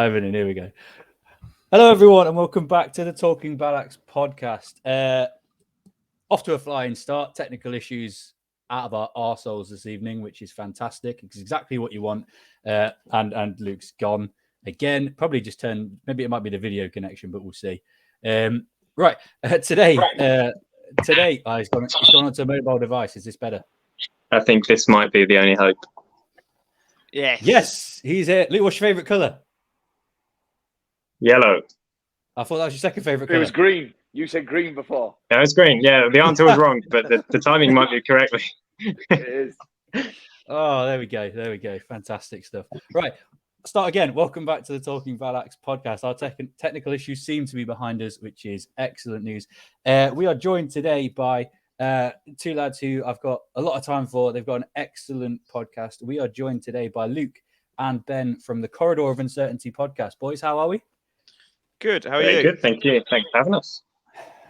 Ivan, and here we go. Hello, everyone, and welcome back to the Talking Ballads podcast. Off to a flying start. Technical issues out of our arseholes this evening, which is fantastic. It's exactly what you want. And Luke's gone again. Probably just turned. Maybe it might be the video connection, but we'll see. Right. Today, he's gone onto a mobile device. Is this better? I think this might be the only hope. Yes, he's here. Luke, what's your favourite colour? Yellow. I thought that was your second favourite colour. It was green. You said green before. Yeah, it's green. Yeah, the answer was wrong, but the timing might be correctly. It is. Oh, there we go. There we go. Fantastic stuff. Right. Start again. Welcome back to the Talking Ballads podcast. Our technical issues seem to be behind us, which is excellent news. We are joined today by two lads who I've got a lot of time for. They've got an excellent podcast. We are joined today by Luke and Ben from the Corridor of Uncertainty podcast. Boys, how are we? Good. How are Very you? Good. Thank you. Thanks for having us.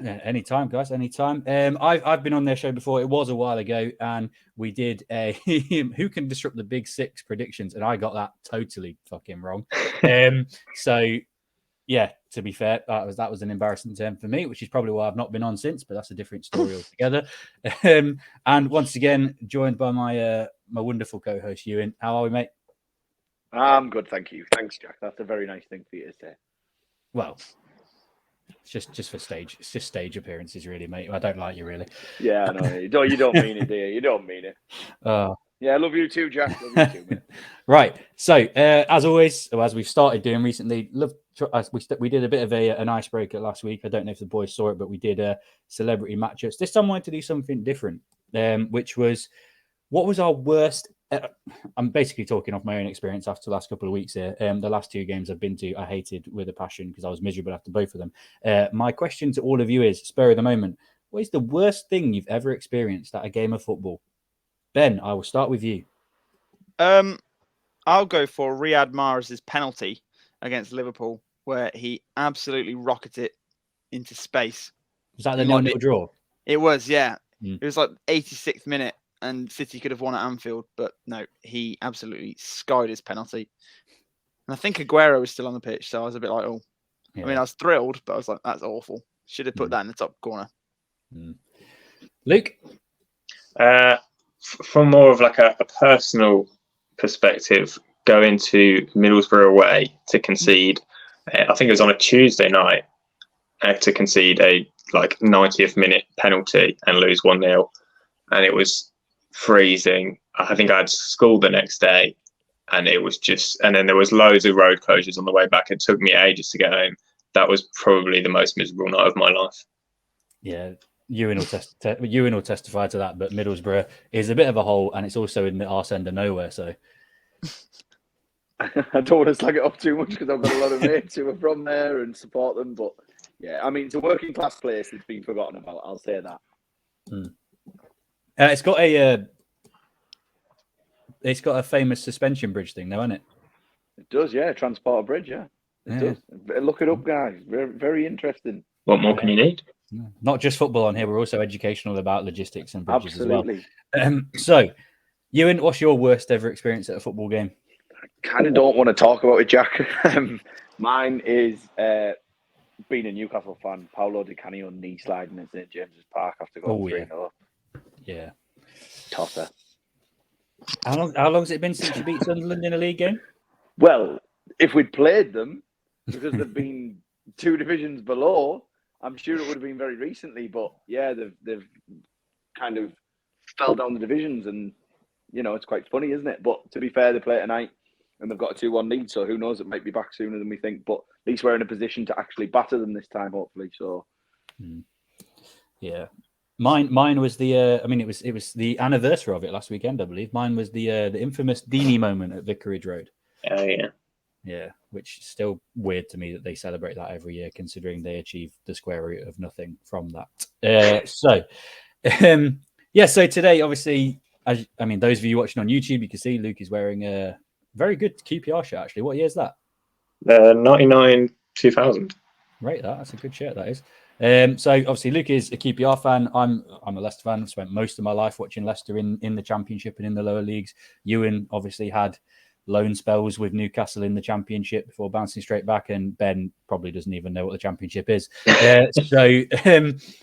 Yeah, anytime, guys. Anytime. I've been on their show before. It was a while ago, and we did a who can disrupt the big six predictions, and I got that totally fucking wrong. So yeah, to be fair, that was an embarrassing term for me, which is probably why I've not been on since. But that's a different story altogether. And once again, joined by my wonderful co-host Euan. How are we, mate? I'm good, thank you. Thanks, Jack. That's a very nice thing for you to say. Well, it's just for stage. It's just stage appearances, really, mate. I don't like you, really. Yeah, I know. You don't mean it, do you? You don't mean it. Yeah, I love you too, Jack. Love you too, mate. Right. So, as always, or as we've started doing recently, we did a bit of an icebreaker last week. I don't know if the boys saw it, but we did celebrity matchups. This time I wanted to do something different, which was, what was our worst... I'm basically talking off my own experience after the last couple of weeks here. The last two games I've been to, I hated with a passion because I was miserable after both of them. My question to all of you is, spur of the moment, what is the worst thing you've ever experienced at a game of football? Ben, I will start with you. I'll go for Riyad Mahrez's penalty against Liverpool, where he absolutely rocketed it into space. Was that the 0-0 draw? It was, yeah. It was like 86th minute. And City could have won at Anfield, but no, he absolutely skied his penalty. And I think Aguero was still on the pitch, so I was a bit like, oh. Yeah. I mean, I was thrilled, but I was like, that's awful. Should have put that in the top corner. Luke? From more of like a personal perspective, going to Middlesbrough away to concede, I think it was on a Tuesday night, to concede a 90th minute penalty and lose 1-0. And it was freezing. I think I had school the next day, and it was and then there was loads of road closures on the way back. It took me ages to get home. That was probably the most miserable night of my life. Yeah, Euan will testify to that, but Middlesbrough is a bit of a hole, and it's also in the arse end of nowhere, so... I don't want to slag it off too much because I've got a lot of mates who are from there and support them, but yeah, I mean, it's a working class place that's been forgotten about, I'll say that. It's got a famous suspension bridge thing, though, hasn't it? It does, yeah. Transporter Bridge, yeah. It does. Look it up, guys. Very, very interesting. What more can you need? Not just football on here. We're also educational about logistics and bridges Absolutely. as well. So, Euan, what's your worst ever experience at a football game? I kind of don't want to talk about it, Jack. Mine is being a Newcastle fan. Paolo Di Canio knee sliding in St James's Park after going 3-0 up. Yeah. Tosser. How long has it been since you beat Sunderland in a league game? Well, if we'd played them, because they've been 2 divisions below, I'm sure it would have been very recently. But yeah, they've kind of fell down the divisions, and it's quite funny, isn't it? But to be fair, they play tonight, and they've got a 2-1 lead. So who knows? It might be back sooner than we think. But at least we're in a position to actually batter them this time, hopefully. So yeah. Mine was the. It was the anniversary of it last weekend, I believe. Mine was the infamous Deeney moment at Vicarage Road. Oh yeah, yeah. Which is still weird to me that they celebrate that every year, considering they achieved the square root of nothing from that. So today, obviously, those of you watching on YouTube, you can see Luke is wearing a very good QPR shirt. Actually, what year is that? 99-2000. Right, that's a good shirt. That is. So obviously Luke is a QPR fan. I'm a Leicester fan. I've spent most of my life watching Leicester in the Championship and in the lower leagues. Euan obviously had loan spells with Newcastle in the Championship before bouncing straight back. And Ben probably doesn't even know what the Championship is. So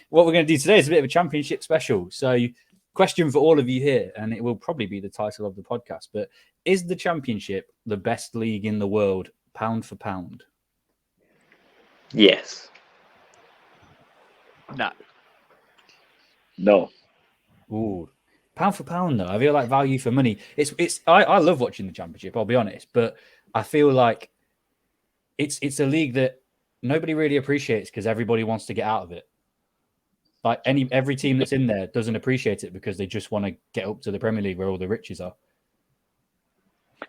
what we're going to do today is a bit of a Championship special. So question for all of you here, and it will probably be the title of the podcast, but is the Championship the best league in the world, pound for pound? Yes. No. No. Ooh. Pound for pound, though, I feel like value for money. I love watching the Championship, I'll be honest, but I feel like it's a league that nobody really appreciates because everybody wants to get out of it. Like every team that's in there doesn't appreciate it because they just want to get up to the Premier League where all the riches are.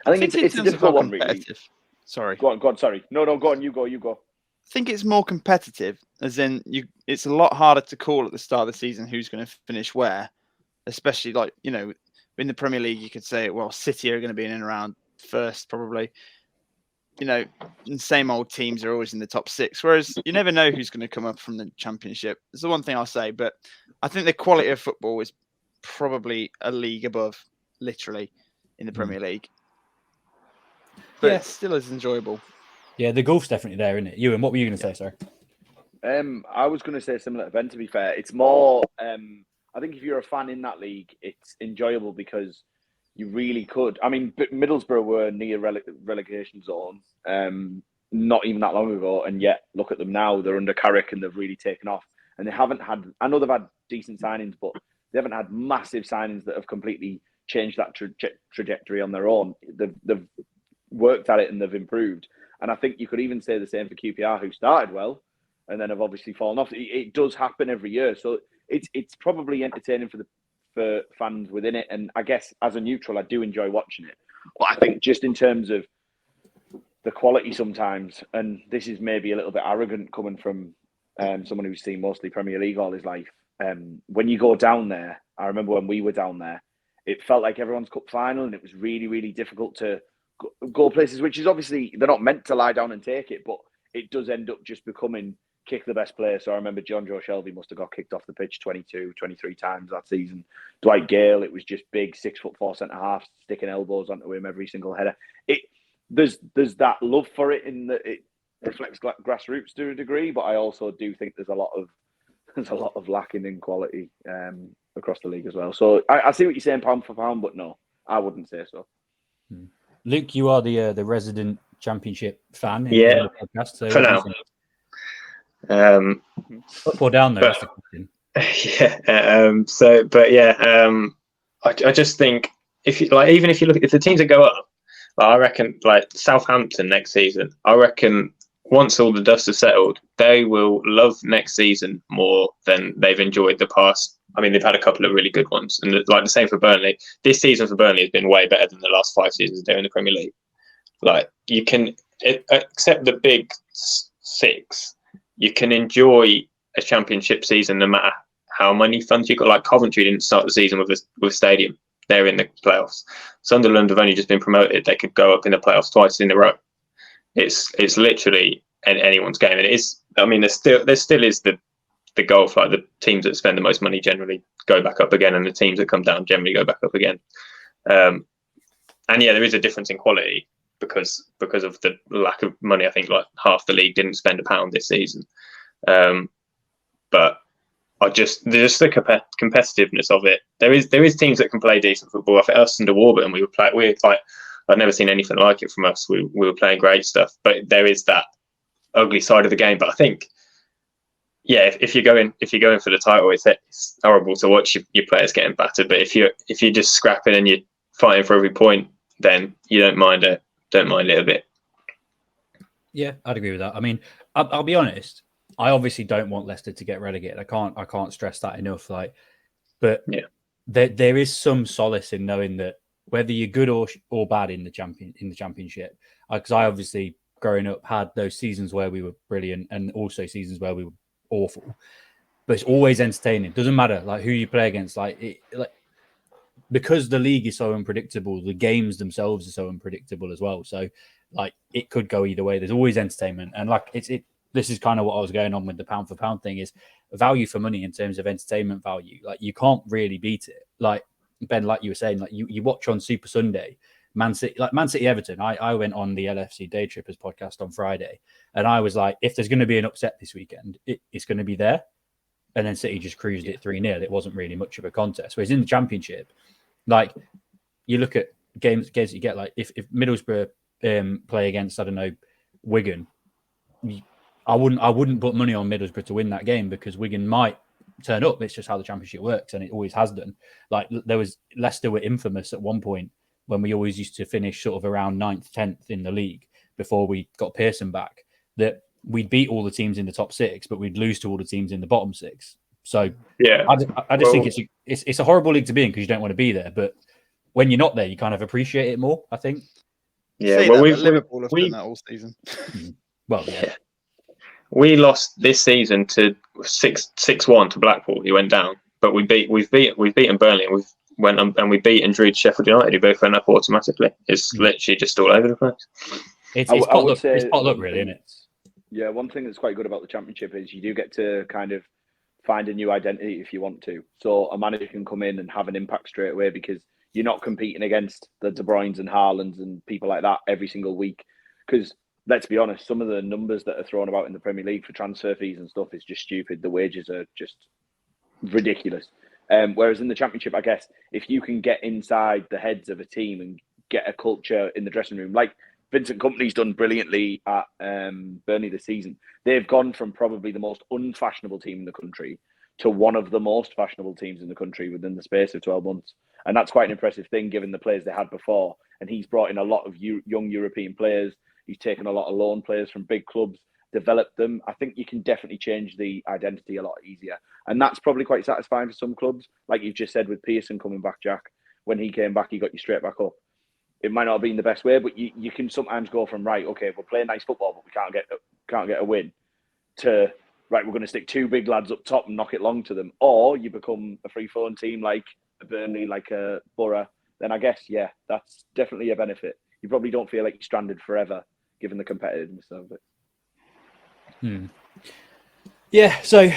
I think it's a difficult one, really. Sorry. Go on. Sorry. No, go on. You go. I think it's more competitive, as in it's a lot harder to call at the start of the season who's going to finish where, especially like, in the Premier League, you could say, well, City are going to be in and around first, probably. And same old teams are always in the top 6, whereas you never know who's going to come up from the Championship. It's the one thing I'll say, but I think the quality of football is probably a league above, literally, in the Premier League. But it still is enjoyable. Yeah, the golf's definitely there, isn't it? Euan, what were you going to say, sir? I was going to say similar to Ben, to be fair. It's more, I think if you're a fan in that league, it's enjoyable because you really could. I mean, Middlesbrough were near relegation zone not even that long ago, and yet look at them now. They're under Carrick and they've really taken off. And they haven't had, I know they've had decent signings, but they haven't had massive signings that have completely changed that trajectory on their own. They've worked at it and they've improved. And I think you could even say the same for QPR, who started well and then have obviously fallen off. It does happen every year, so it's probably entertaining for fans within it. And I guess as a neutral, I do enjoy watching it. But I think just in terms of the quality sometimes, and this is maybe a little bit arrogant coming from someone who's seen mostly Premier League all his life. When you go down there, I remember when we were down there, it felt like everyone's cup final, and it was really, really difficult to go places, which is obviously they're not meant to lie down and take it, but it does end up just becoming kick the best player. So I remember John Joe Shelby must have got kicked off the pitch 22, 23 times that season. Dwight Gale, it was just big 6'4" centre half sticking elbows onto him every single header. There's that love for it in that it reflects grassroots to a degree, but I also do think there's a lot of lacking in quality across the league as well. So I see what you're saying, pound for pound, but no, I wouldn't say so. Luke, you are the resident Championship fan. Yeah, in the podcast, so for now. Up or down, though, that's the question. I just think if you like, even if you look at the teams that go up, I reckon like Southampton next season, I reckon once all the dust has settled, they will love next season more than they've enjoyed the past. I mean, they've had a couple of really good ones, and like the same for Burnley. This season for Burnley has been way better than the last 5 seasons they're in the Premier League. Like you can accept the big 6. You can enjoy a Championship season no matter how many funds you got. Like Coventry didn't start the season with a stadium; they're in the playoffs. Sunderland have only just been promoted; they could go up in the playoffs twice in a row. It's literally anyone's game, and it is. I mean, there still is the goal for like the teams that spend the most money generally go back up again, and the teams that come down generally go back up again. And yeah, there is a difference in quality because of the lack of money. I think like half the league didn't spend £1 this season. But there's just the competitiveness of it. There is teams that can play decent football. I think us under Warburton, I'd never seen anything like it from us. We were playing great stuff, but there is that ugly side of the game. But I think, yeah, if you're going for the title, it's horrible to watch your players getting battered. But if you're just scrapping and you're fighting for every point, then you don't mind it a bit. Yeah, I'd agree with that. I mean, I'll be honest. I obviously don't want Leicester to get relegated. I can't stress that enough. But yeah, there is some solace in knowing that whether you're good or bad in the championship, because I obviously growing up had those seasons where we were brilliant and also seasons where we were awful. But it's always entertaining. Doesn't matter who you play against. Because the league is so unpredictable, the games themselves are so unpredictable as well. So it could go either way. There's always entertainment, and this is kind of what I was going on with the pound for pound thing is value for money in terms of entertainment value. You can't really beat it. Ben, like you were saying, you watch on Super Sunday, Man City Everton. I went on the LFC Day Trippers podcast on Friday, and I was like, if there's going to be an upset this weekend, it's going to be there. And then City just cruised it 3-0. It wasn't really much of a contest. Whereas in the Championship, like you look at games that you get, like if Middlesbrough play against, I don't know, Wigan, I wouldn't put money on Middlesbrough to win that game because Wigan might turn up. It's just how the Championship works, and it always has done. Like Leicester were infamous at one point when we always used to finish sort of around 9th, 10th in the league before we got Pearson back, that we'd beat all the teams in the top 6, but we'd lose to all the teams in the bottom 6. So yeah, I just think it's a horrible league to be in because you don't want to be there. But when you're not there, you kind of appreciate it more, I think. Yeah, well, Liverpool have done that all season. Well, yeah. We lost this season to 6-1 to Blackpool. He went down, but we've beaten Burnley, and we beat and drew Sheffield United, who both went up automatically. It's literally just all over the place. It's potluck, really, isn't it? Yeah, one thing that's quite good about the Championship is you do get to kind of find a new identity if you want to. So a manager can come in and have an impact straight away because you're not competing against the De Bruynes and Haalands and people like that every single week. Because let's be honest, some of the numbers that are thrown about in the Premier League for transfer fees and stuff is just stupid. The wages are just ridiculous. Whereas in the Championship, I guess, if you can get inside the heads of a team and get a culture in the dressing room, like Vincent Kompany's done brilliantly at Burnley this season. They've gone from probably the most unfashionable team in the country to one of the most fashionable teams in the country within the space of 12 months. And that's quite an impressive thing given the players they had before. And he's brought in a lot of young European players. He's taken a lot of loan players from big clubs, developed them. I think you can definitely change the identity a lot easier. And that's probably quite satisfying for some clubs. Like you've just said with Pearson coming back, Jack. When he came back, he got you straight back up. It might not have been the best way, but you can sometimes go from, right, okay, we're playing nice football, but we can't get a win, to, right, we're going to stick 2 big lads up top and knock it long to them. Or you become a free-flowing team like a Burnley, like a Borough. Then I guess, yeah, that's definitely a benefit. You probably don't feel like you're stranded forever, given the competitiveness of it. Yeah, so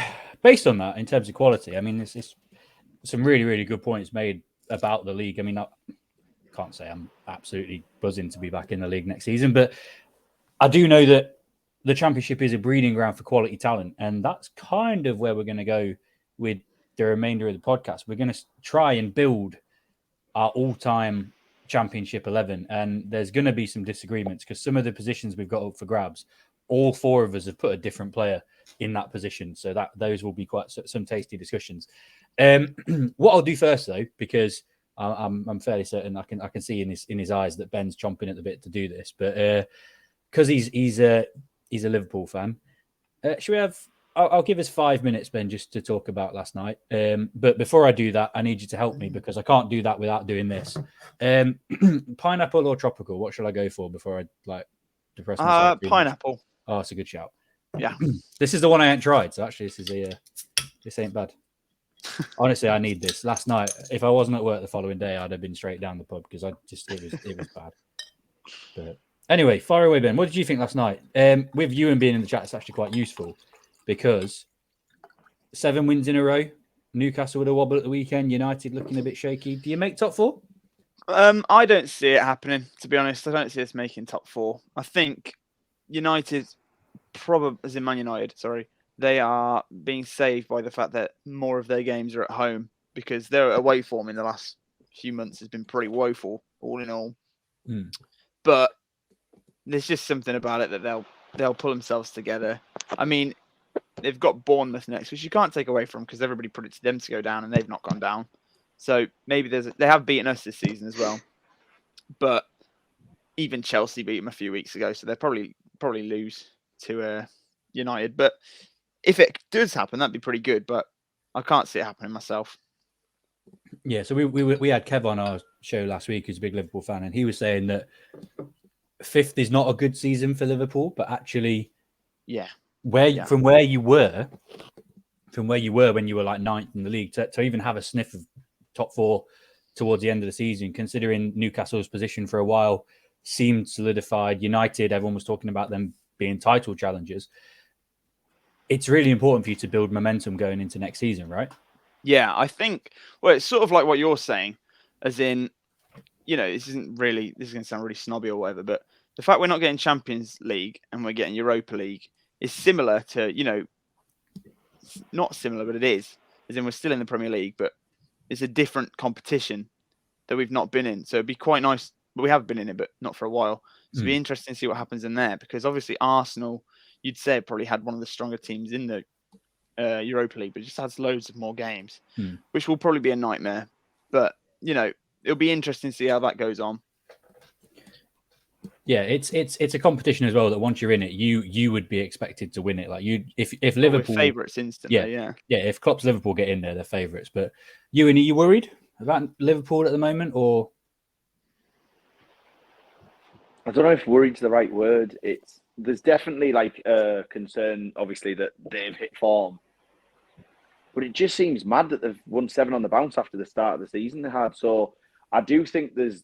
based on that, in terms of quality, I mean, there's some really, really good points made about the league. I mean, I can't say I'm absolutely buzzing to be back in the league next season, but I do know that the Championship is a breeding ground for quality talent, and that's kind of where we're going to go with the remainder of the podcast. We're going to try and build our all-time Championship 11, and there's going to be some disagreements because some of the positions we've got up for grabs, all 4 of us have put a different player in that position, so that those will be quite some tasty discussions. What I'll do first, though, because I'm fairly certain I can see in his eyes that Ben's chomping at the bit to do this, but because he's a Liverpool fan, should we have? I'll give us 5 minutes, Ben, just to talk about last night. But before I do that, I need you to help me because I can't do that without doing this. Pineapple or tropical? What should I go for before I depress myself? Pineapple. Oh, it's a good shout. Yeah, this is the one I ain't tried. So actually, this ain't bad. Honestly, I need this. Last night, if I wasn't at work the following day, I'd have been straight down the pub because it was bad. But anyway, fire away, Ben. What did you think last night? With Euan being in the chat, it's actually quite useful because 7 wins in a row. Newcastle with a wobble at the weekend. United looking a bit shaky. Do you make top 4? I don't see it happening. To be honest, I don't see us making top 4. I think United, as in Man United, sorry. They are being saved by the fact that more of their games are at home because their away form in the last few months has been pretty woeful, all in all. But there's just something about it that they'll pull themselves together. I mean, they've got Bournemouth next, which you can't take away from because everybody predicted them to go down and they've not gone down. So maybe they have beaten us this season as well. But even Chelsea beat them a few weeks ago, so they'll probably lose to United. But if it does happen, that'd be pretty good, but I can't see it happening myself. Yeah, so we had Kev on our show last week, who's a big Liverpool fan, and he was saying that 5th is not a good season for Liverpool, but actually, from where you were when you were like 9th in the league, to even have a sniff of top 4 towards the end of the season, considering Newcastle's position for a while seemed solidified. United, everyone was talking about them being title challengers. It's really important for you to build momentum going into next season, right? Yeah, I think, well, it's sort of like what you're saying, as in, this is going to sound really snobby or whatever, but the fact we're not getting Champions League and we're getting Europa League is similar to, not similar, but it is. As in, we're still in the Premier League, but it's a different competition that we've not been in. So it'd be quite nice. But we have been in it, but not for a while. So it'd be interesting to see what happens in there, because obviously Arsenal, you'd say, probably had one of the stronger teams in the Europa League, but it just has loads of more games, which will probably be a nightmare. But, it'll be interesting to see how that goes on. Yeah, it's a competition as well that once you're in it, you would be expected to win it. Like if Liverpool favourites instantly, yeah. If Klopp's Liverpool get in there, they're favourites. But Euan, are you worried about Liverpool at the moment, or? I don't know if worried's the right word. There's definitely like a concern, obviously, that they've hit form, but it just seems mad that they've won 7 on the bounce after the start of the season they had. So I do think there's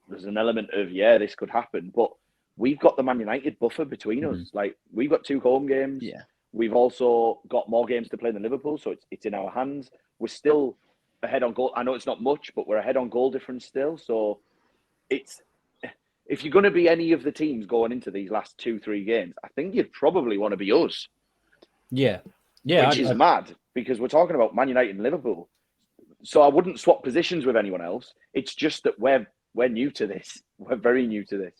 an element of, this could happen, but we've got the Man United buffer between us. Like, we've got 2 home games. Yeah. We've also got more games to play than Liverpool, so it's in our hands. We're still ahead on goal. I know it's not much, but we're ahead on goal difference still. So if you're going to be any of the teams going into these last 2-3 games, I think you'd probably want to be us. Yeah. Which is mad, because we're talking about Man United and Liverpool. So I wouldn't swap positions with anyone else. It's just that we're new to this. We're very new to this.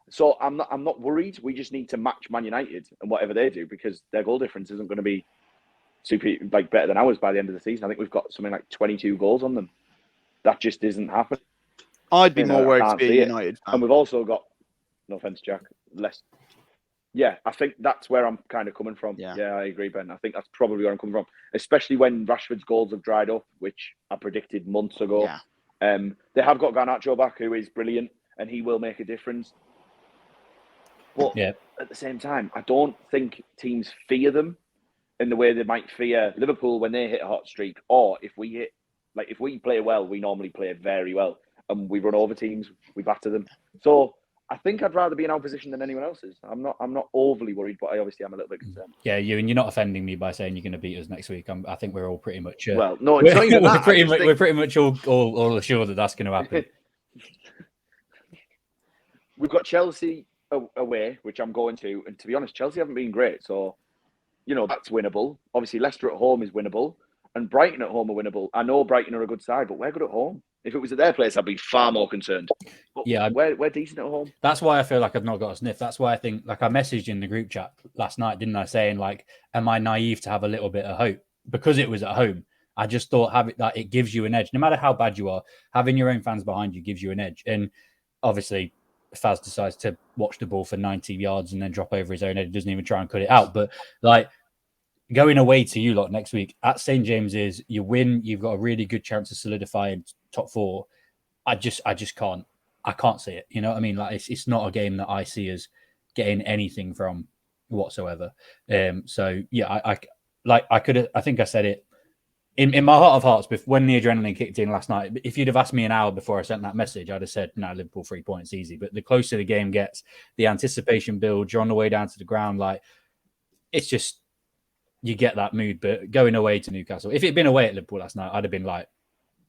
So I'm not worried. We just need to match Man United and whatever they do, because their goal difference isn't going to be better than ours by the end of the season. I think we've got something like 22 goals on them. That just isn't happening. I'd be more worried to be a United fan. And we've also got, no offense, Jack, less. Yeah, I think that's where I'm kind of coming from. Yeah, I agree, Ben. I think that's probably where I'm coming from, especially when Rashford's goals have dried up, which I predicted months ago. Yeah. They have got Garnacho back, who is brilliant, and he will make a difference. But at the same time, I don't think teams fear them in the way they might fear Liverpool when they hit a hot streak, or if we play well, we normally play very well, and we run over teams, we batter them. So I think I'd rather be in our position than anyone else's. I'm not overly worried, but I obviously am a little bit concerned. Yeah, and you're not offending me by saying you're going to beat us next week. I think we're all pretty much. Well, no, it's not even that. We're pretty much all assured that that's going to happen. We've got Chelsea away, which I'm going to, and to be honest, Chelsea haven't been great, so that's winnable. Obviously, Leicester at home is winnable, and Brighton at home are winnable. I know Brighton are a good side, but we're good at home. If it was at their place, I'd be far more concerned. But we're decent at home. That's why I feel like I've not got a sniff. That's why I think, I messaged in the group chat last night, didn't I, saying am I naive to have a little bit of hope? Because it was at home. I just thought it gives you an edge. No matter how bad you are, having your own fans behind you gives you an edge. And obviously, Faz decides to watch the ball for 90 yards and then drop over his own head. He doesn't even try and cut it out. But going away to you lot next week at St. James's, you win. You've got a really good chance of solidifying top 4. I just can't. I can't see it. You know what I mean? It's not a game that I see as getting anything from whatsoever. So yeah, I think I said it in my heart of hearts when the adrenaline kicked in last night. If you'd have asked me an hour before I sent that message, I'd have said, no, Liverpool 3 points easy. But the closer the game gets, the anticipation builds, you're on the way down to the ground. It's just, you get that mood. But going away to Newcastle, if it'd been away at Liverpool last night, I'd have been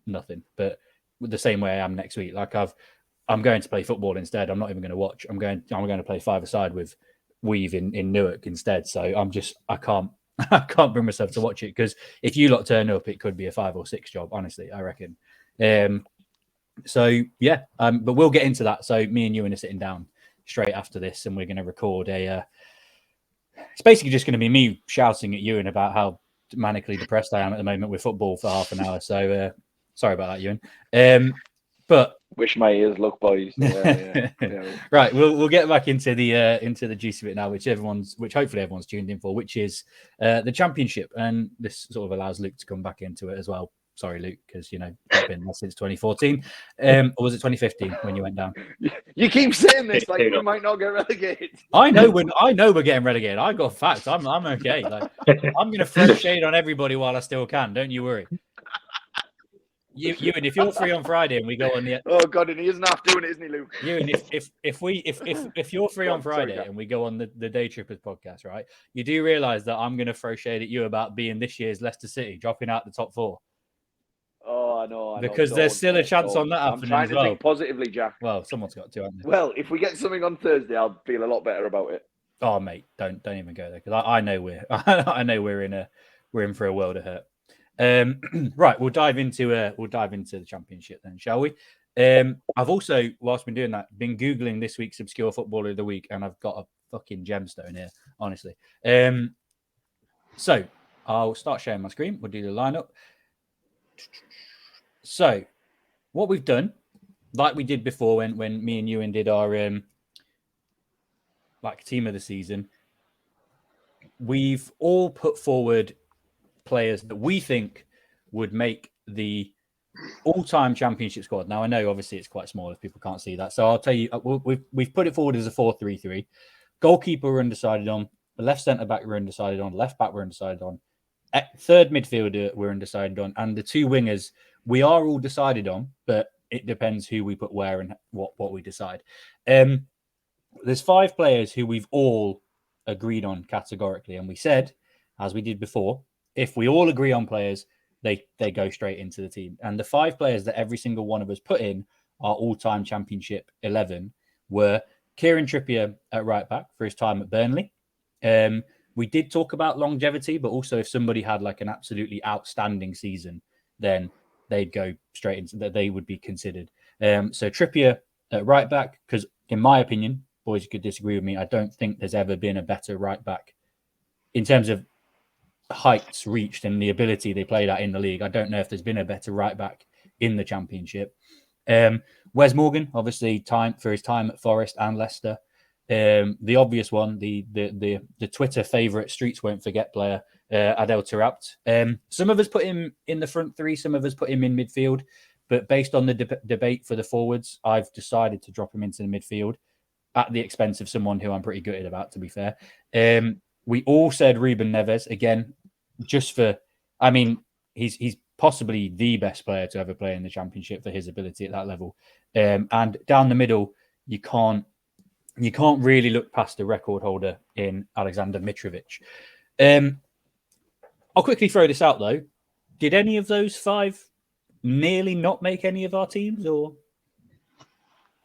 nothing. But the same way I am next week, I'm going to play football instead. I'm not even going to watch. I'm going to play 5-a-side with Weave in Newark instead. So I can't bring myself to watch it, because if you lot turn up, it could be a 5 or 6 job. Honestly, I reckon. So yeah, but we'll get into that. So me and Euan are sitting down straight after this, and we're going to record it's basically just going to be me shouting at Euan about how manically depressed I am at the moment with football for half an hour. So sorry about that, Euan. But wish my ears, look, boys. Yeah. Right, we'll get back into the juicy bit now, which hopefully everyone's tuned in for, which is the Championship, and this sort of allows Luke to come back into it as well. Sorry, Luke, because you've been there since 2014, or was it 2015 when you went down? You keep saying this like we might not get relegated. I know we're getting relegated. I got facts. I'm okay. I'm going to throw shade on everybody while I still can. Don't you worry. Euan, if you're free on Friday and we go on the God, and he isn't half doing it, isn't he, Luke? Euan, if you're free on Friday and we go on the Day Trippers podcast, right? You do realise that I'm going to throw shade at you about being this year's Leicester City, dropping out the top 4. Oh, I know. Because there's still a chance on that I'm happening trying as to well. think positively, Jack. Well, someone's got to, haven't they? Well, if we get something on Thursday, I'll feel a lot better about it. Oh, mate, don't even go there because I know we're in for a world of hurt. Right, we'll dive into the championship then, shall we? I've also, whilst been doing that, been googling this week's obscure footballer of the week, and I've got a fucking gemstone here, honestly. So I'll start sharing my screen. We'll do the lineup. So what we've done, like we did before when me and Euan did our like team of the season, we've all put forward players that we think would make the all-time championship squad. Now, I know obviously it's quite small if people can't see that. So I'll tell you, we've put it forward as a 4-3-3. Goalkeeper we're undecided on. The left centre-back we're undecided on. Left back we're undecided on. Third midfielder we're undecided on. And the two wingers we are all decided on, but it depends who we put where and what we decide. There's 5 players who we've all agreed on categorically. And we said, as we did before, if we all agree on players, they go straight into the team. And the 5 players that every single one of us put in our all-time championship 11 were Kieran Trippier at right back for his time at Burnley. We did talk about longevity, but also if somebody had like an absolutely outstanding season, then they'd go straight into that. They would be considered. So Trippier at right back, because in my opinion, boys, you could disagree with me, I don't think there's ever been a better right back in terms of heights reached and the ability they played at in the league. I don't know if there's been a better right back in the championship. Wes Morgan, obviously, for his time at Forest and Leicester. The obvious one, the Twitter favourite, Streets Won't Forget player, Adel Taarabt. Some of us put him in the front three, some of us put him in midfield, but based on the debate for the forwards, I've decided to drop him into the midfield at the expense of someone who I'm pretty gutted about, to be fair. We all said Ruben Neves, again, just for, I mean, he's possibly the best player to ever play in the championship for his ability at that level. And down the middle, you can't really look past the record holder in Alexander Mitrovic. I'll quickly throw this out though. Did any of those 5 nearly not make any of our teams, or?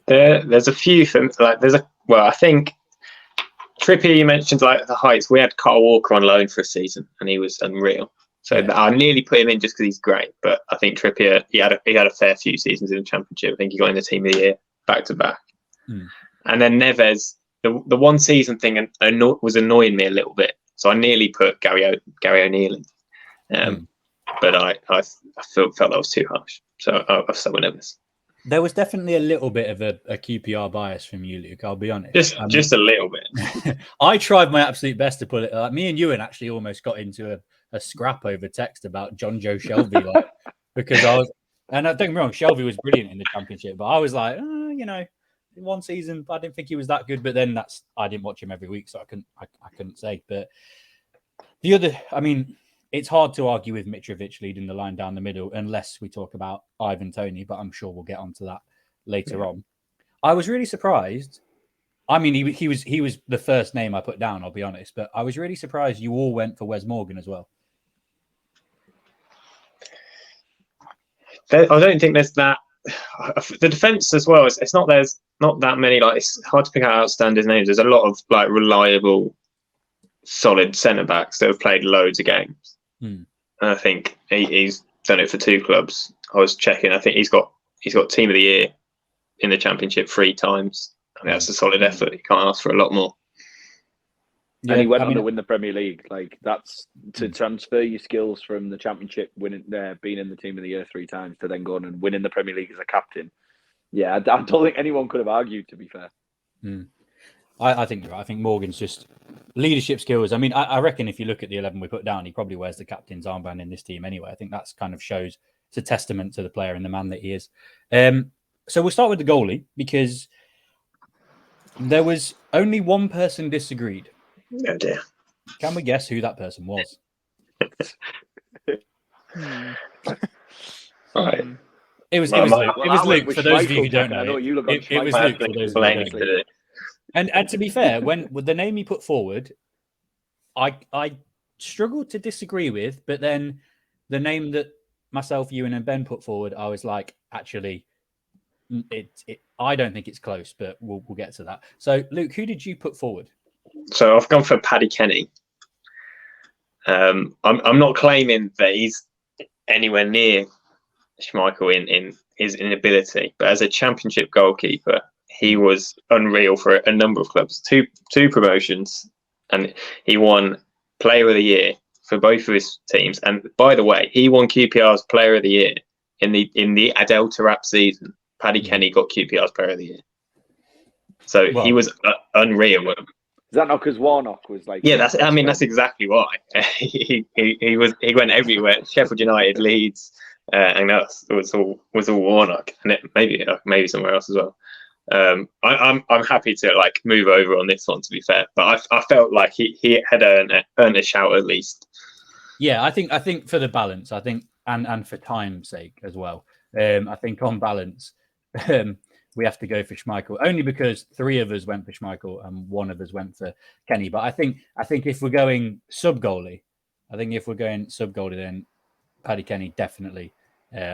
There's a few things like I think Trippier, you mentioned like the heights. We had Kyle Walker on loan for a season and he was unreal. So yeah. I nearly put him in just because he's great. But I think Trippier, he had a fair few seasons in the championship. I think he got in the team of the year back to back. And then Neves, the one season thing was annoying me a little bit. So I nearly put Gary O'Neill in. But I felt that was too harsh. So I've stuck with Neves. There was definitely a little bit of a QPR bias from you, Luke. I'll be honest. Just a little bit. I tried my absolute best to put it. Me and Euan actually almost got into a scrap over text about John Joe Shelby, because I was, and don't get me wrong, Shelby was brilliant in the championship, but I was like, one season, I didn't think he was that good. But then I didn't watch him every week, so I couldn't say. But the other, I mean, it's hard to argue with Mitrovic leading the line down the middle unless we talk about Ivan Toney, but I'm sure we'll get onto that later on. I was really surprised. I mean, he was the first name I put down, I'll be honest, but I was really surprised you all went for Wes Morgan as well. I don't think there's that. The defence as well. There's not that many. Like, it's hard to pick out outstanding names. There's a lot of like reliable, solid centre backs that have played loads of games. And I think he's done it for 2 clubs. I was checking. I think he's got team of the year in the championship 3 times. I mean, that's a solid effort. You can't ask for a lot more. Yeah, and he went on to win the Premier League. Like, that's to transfer your skills from the championship, being in the team of the year 3 times, to then go on and winning the Premier League as a captain. Yeah, I don't think anyone could have argued, to be fair. I think you're right. I think Morgan's just leadership skills. I mean, I reckon if you look at the 11 we put down, he probably wears the captain's armband in this team anyway. I think that's kind of shows it's a testament to the player and the man that he is. So we'll start with the goalie, because there was only one person disagreed. Oh dear. Can we guess who that person was? Right. It was Luke. It was Luke, for those of you who don't know. I know you look it was Luke, for those of you who don't know. And to be fair, with the name he put forward, I struggled to disagree with, but then the name that myself, Euan, and Ben put forward, I was like, actually, I don't think it's close, but we'll get to that. So, Luke, who did you put forward? So I've gone for Paddy Kenny. I'm not claiming that he's anywhere near Schmeichel in his inability, but as a Championship goalkeeper, he was unreal for a number of clubs. Two promotions, and he won Player of the Year for both of his teams. And by the way, he won QPR's Player of the Year in the Adelta Rap season. Paddy Kenny got QPR's Player of the Year, so he was unreal. Is that not because Warnock was like? Yeah, that's exactly why. he went everywhere. Sheffield United, Leeds, and that was all Warnock, and maybe somewhere else as well. I'm happy to like move over on this one, to be fair, but I felt like he had earned a shout at least. Yeah, I think for the balance, I think and for time's sake as well. I think on balance, we have to go for Schmeichel, only because 3 of us went for Schmeichel and 1 of us went for Kenny. But I think if we're going sub goalie, then Paddy Kenny definitely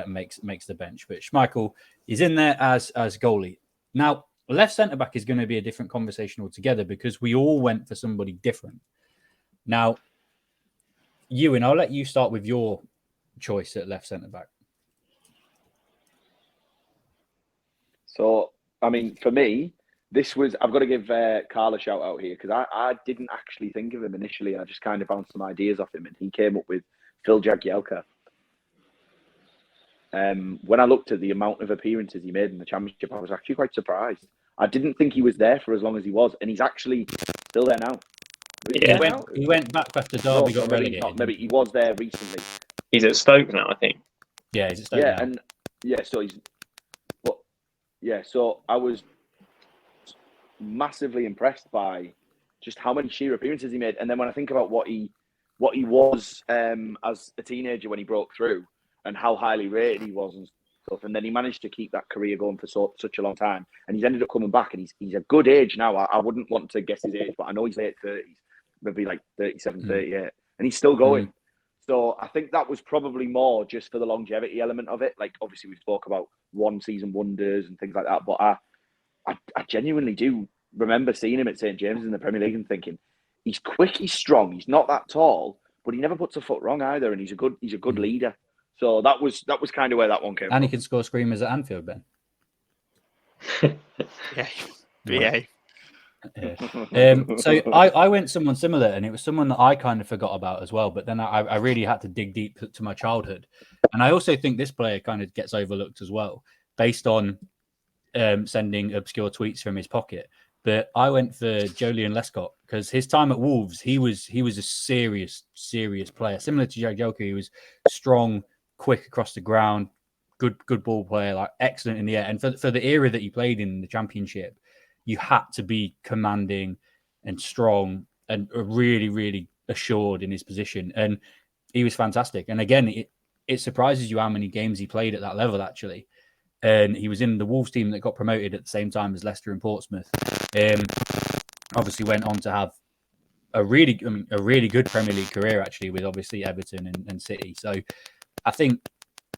makes the bench. But Schmeichel is in there as goalie. Now, left centre back is going to be a different conversation altogether because we all went for somebody different. Now, Euan, I'll let you start with your choice at left centre back. So, I mean, for me, I've got to give Carl a shout out here because I didn't actually think of him initially. I just kind of bounced some ideas off him and he came up with Phil Jagielka. When I looked at the amount of appearances he made in the Championship, I was actually quite surprised. I didn't think he was there for as long as he was, and he's actually still there now. He went back after Derby got relegated. Maybe he was there recently. He's at Stoke now, I think. Yeah, he's at Stoke now. So I was massively impressed by just how many sheer appearances he made, and then when I think about what he was as a teenager when he broke through, and how highly rated he was and stuff, and then he managed to keep that career going for such a long time, and he's ended up coming back, and he's a good age now. I wouldn't want to guess his age, but I know he's late 30s, maybe like 37, 38, and he's still going. So I think that was probably more just for the longevity element of it. Like, obviously, we spoke about one-season wonders and things like that, but I genuinely do remember seeing him at St. James's in the Premier League and thinking, he's quick, he's strong, he's not that tall, but he never puts a foot wrong either, and he's a good leader. So that was kind of where that one came from. And he can score screamers at Anfield, Ben. Yeah. So I went someone similar, and it was someone that I kind of forgot about as well. But then I really had to dig deep to my childhood, and I also think this player kind of gets overlooked as well, based on sending obscure tweets from his pocket. But I went for Joleon Lescott because his time at Wolves, he was a serious player, similar to Jagielka. He was strong, quick across the ground, good ball player, like excellent in the air. And for the era that he played in the Championship, you had to be commanding and strong and really, really assured in his position. And he was fantastic. And again, it surprises you how many games he played at that level, actually. And he was in the Wolves team that got promoted at the same time as Leicester and Portsmouth. Obviously went on to have a really good Premier League career, actually, with obviously Everton and City. So I think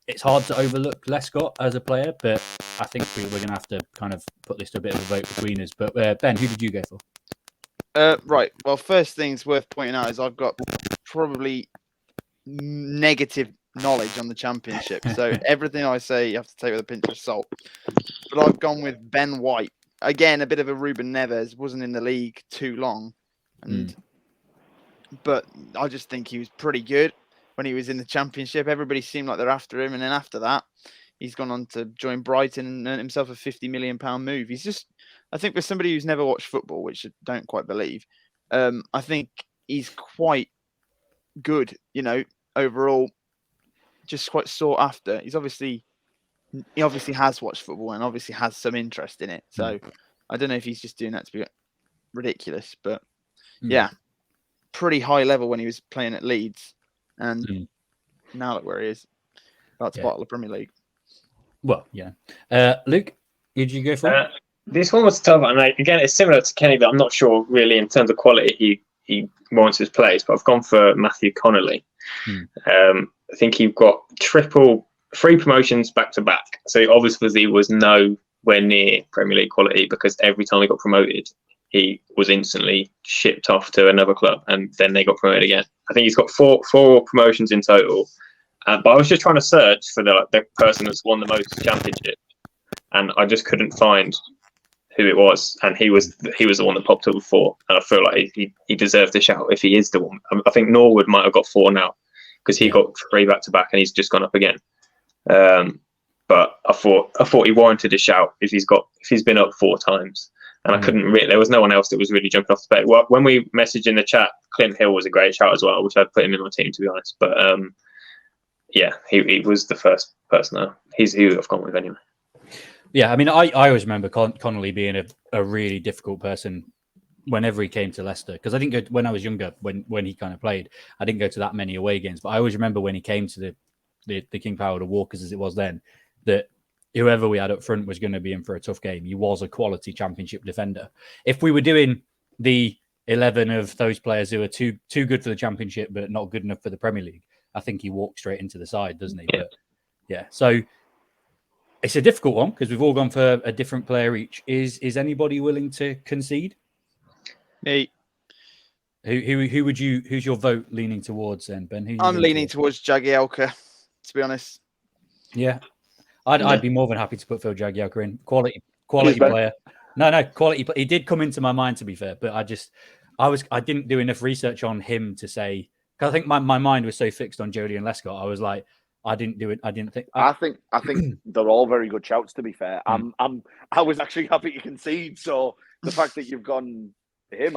it's hard to overlook Lescott as a player, but I think we're going to have to kind of put this to a bit of a vote between us. But Ben, who did you go for? Right. Well, first thing's worth pointing out is I've got probably negative knowledge on the Championship. So everything I say, you have to take with a pinch of salt. But I've gone with Ben White. Again, a bit of a Ruben Neves, wasn't in the league too long. But I just think he was pretty good when he was in the Championship. Everybody seemed like they're after him. And then after that, he's gone on to join Brighton and earn himself a £50 million move. He's just, I think for somebody who's never watched football, which I don't quite believe, I think he's quite good, overall, just quite sought after. He obviously has watched football and obviously has some interest in it. So I don't know if he's just doing that to be ridiculous, but yeah, pretty high level when he was playing at Leeds. And now look where he is. About to bottle the Premier League. Well, yeah. Luke, did you go for it? This one was tough. And again, it's similar to Kenny, but I'm not sure really in terms of quality he warrants his place. But I've gone for Matthew Connolly. I think he got three promotions back to back. So obviously he was nowhere near Premier League quality, because every time he got promoted, he was instantly shipped off to another club, and then they got promoted again. I think he's got four promotions in total. But I was just trying to search for the person that's won the most championship, and I just couldn't find who it was. And he was the one that popped up with 4. And I feel like he deserved a shout if he is the one. I think Norwood might have got 4 now, because he got 3 back to back, and he's just gone up again. But I thought he warranted a shout if he's been up 4 times. And I couldn't really. There was no one else that was really jumping off the page. Well, when we messaged in the chat, Clint Hill was a great shout as well, which I'd put him in my team, to be honest. But yeah, he was the first person. He's who I've gone with anyway. Yeah, I mean, I always remember Connolly being a really difficult person whenever he came to Leicester, because I didn't go when I was younger, when he kind of played. I didn't go to that many away games, but I always remember when he came to the King Power, the Walkers as it was then, that whoever we had up front was going to be in for a tough game. He was a quality championship defender. If we were doing the 11 of those players who are too good for the championship but not good enough for the Premier League, I think he walks straight into the side, doesn't he? Yeah. But yeah, so it's a difficult one because we've all gone for a different player each. Is anybody willing to concede? Me. Who would you? Who's your vote leaning towards then, Ben? I'm leaning towards Jagielka, to be honest. Yeah, I'd be more than happy to put Phil Jagielka in. Quality player. No, quality. He did come into my mind, to be fair, but I didn't do enough research on him to say. Because I think my mind was so fixed on Jody and Lescott. I was like, I didn't do it. I didn't think. I think they're all very good shouts. To be fair, I was actually happy to concede. So the fact that you've gone him,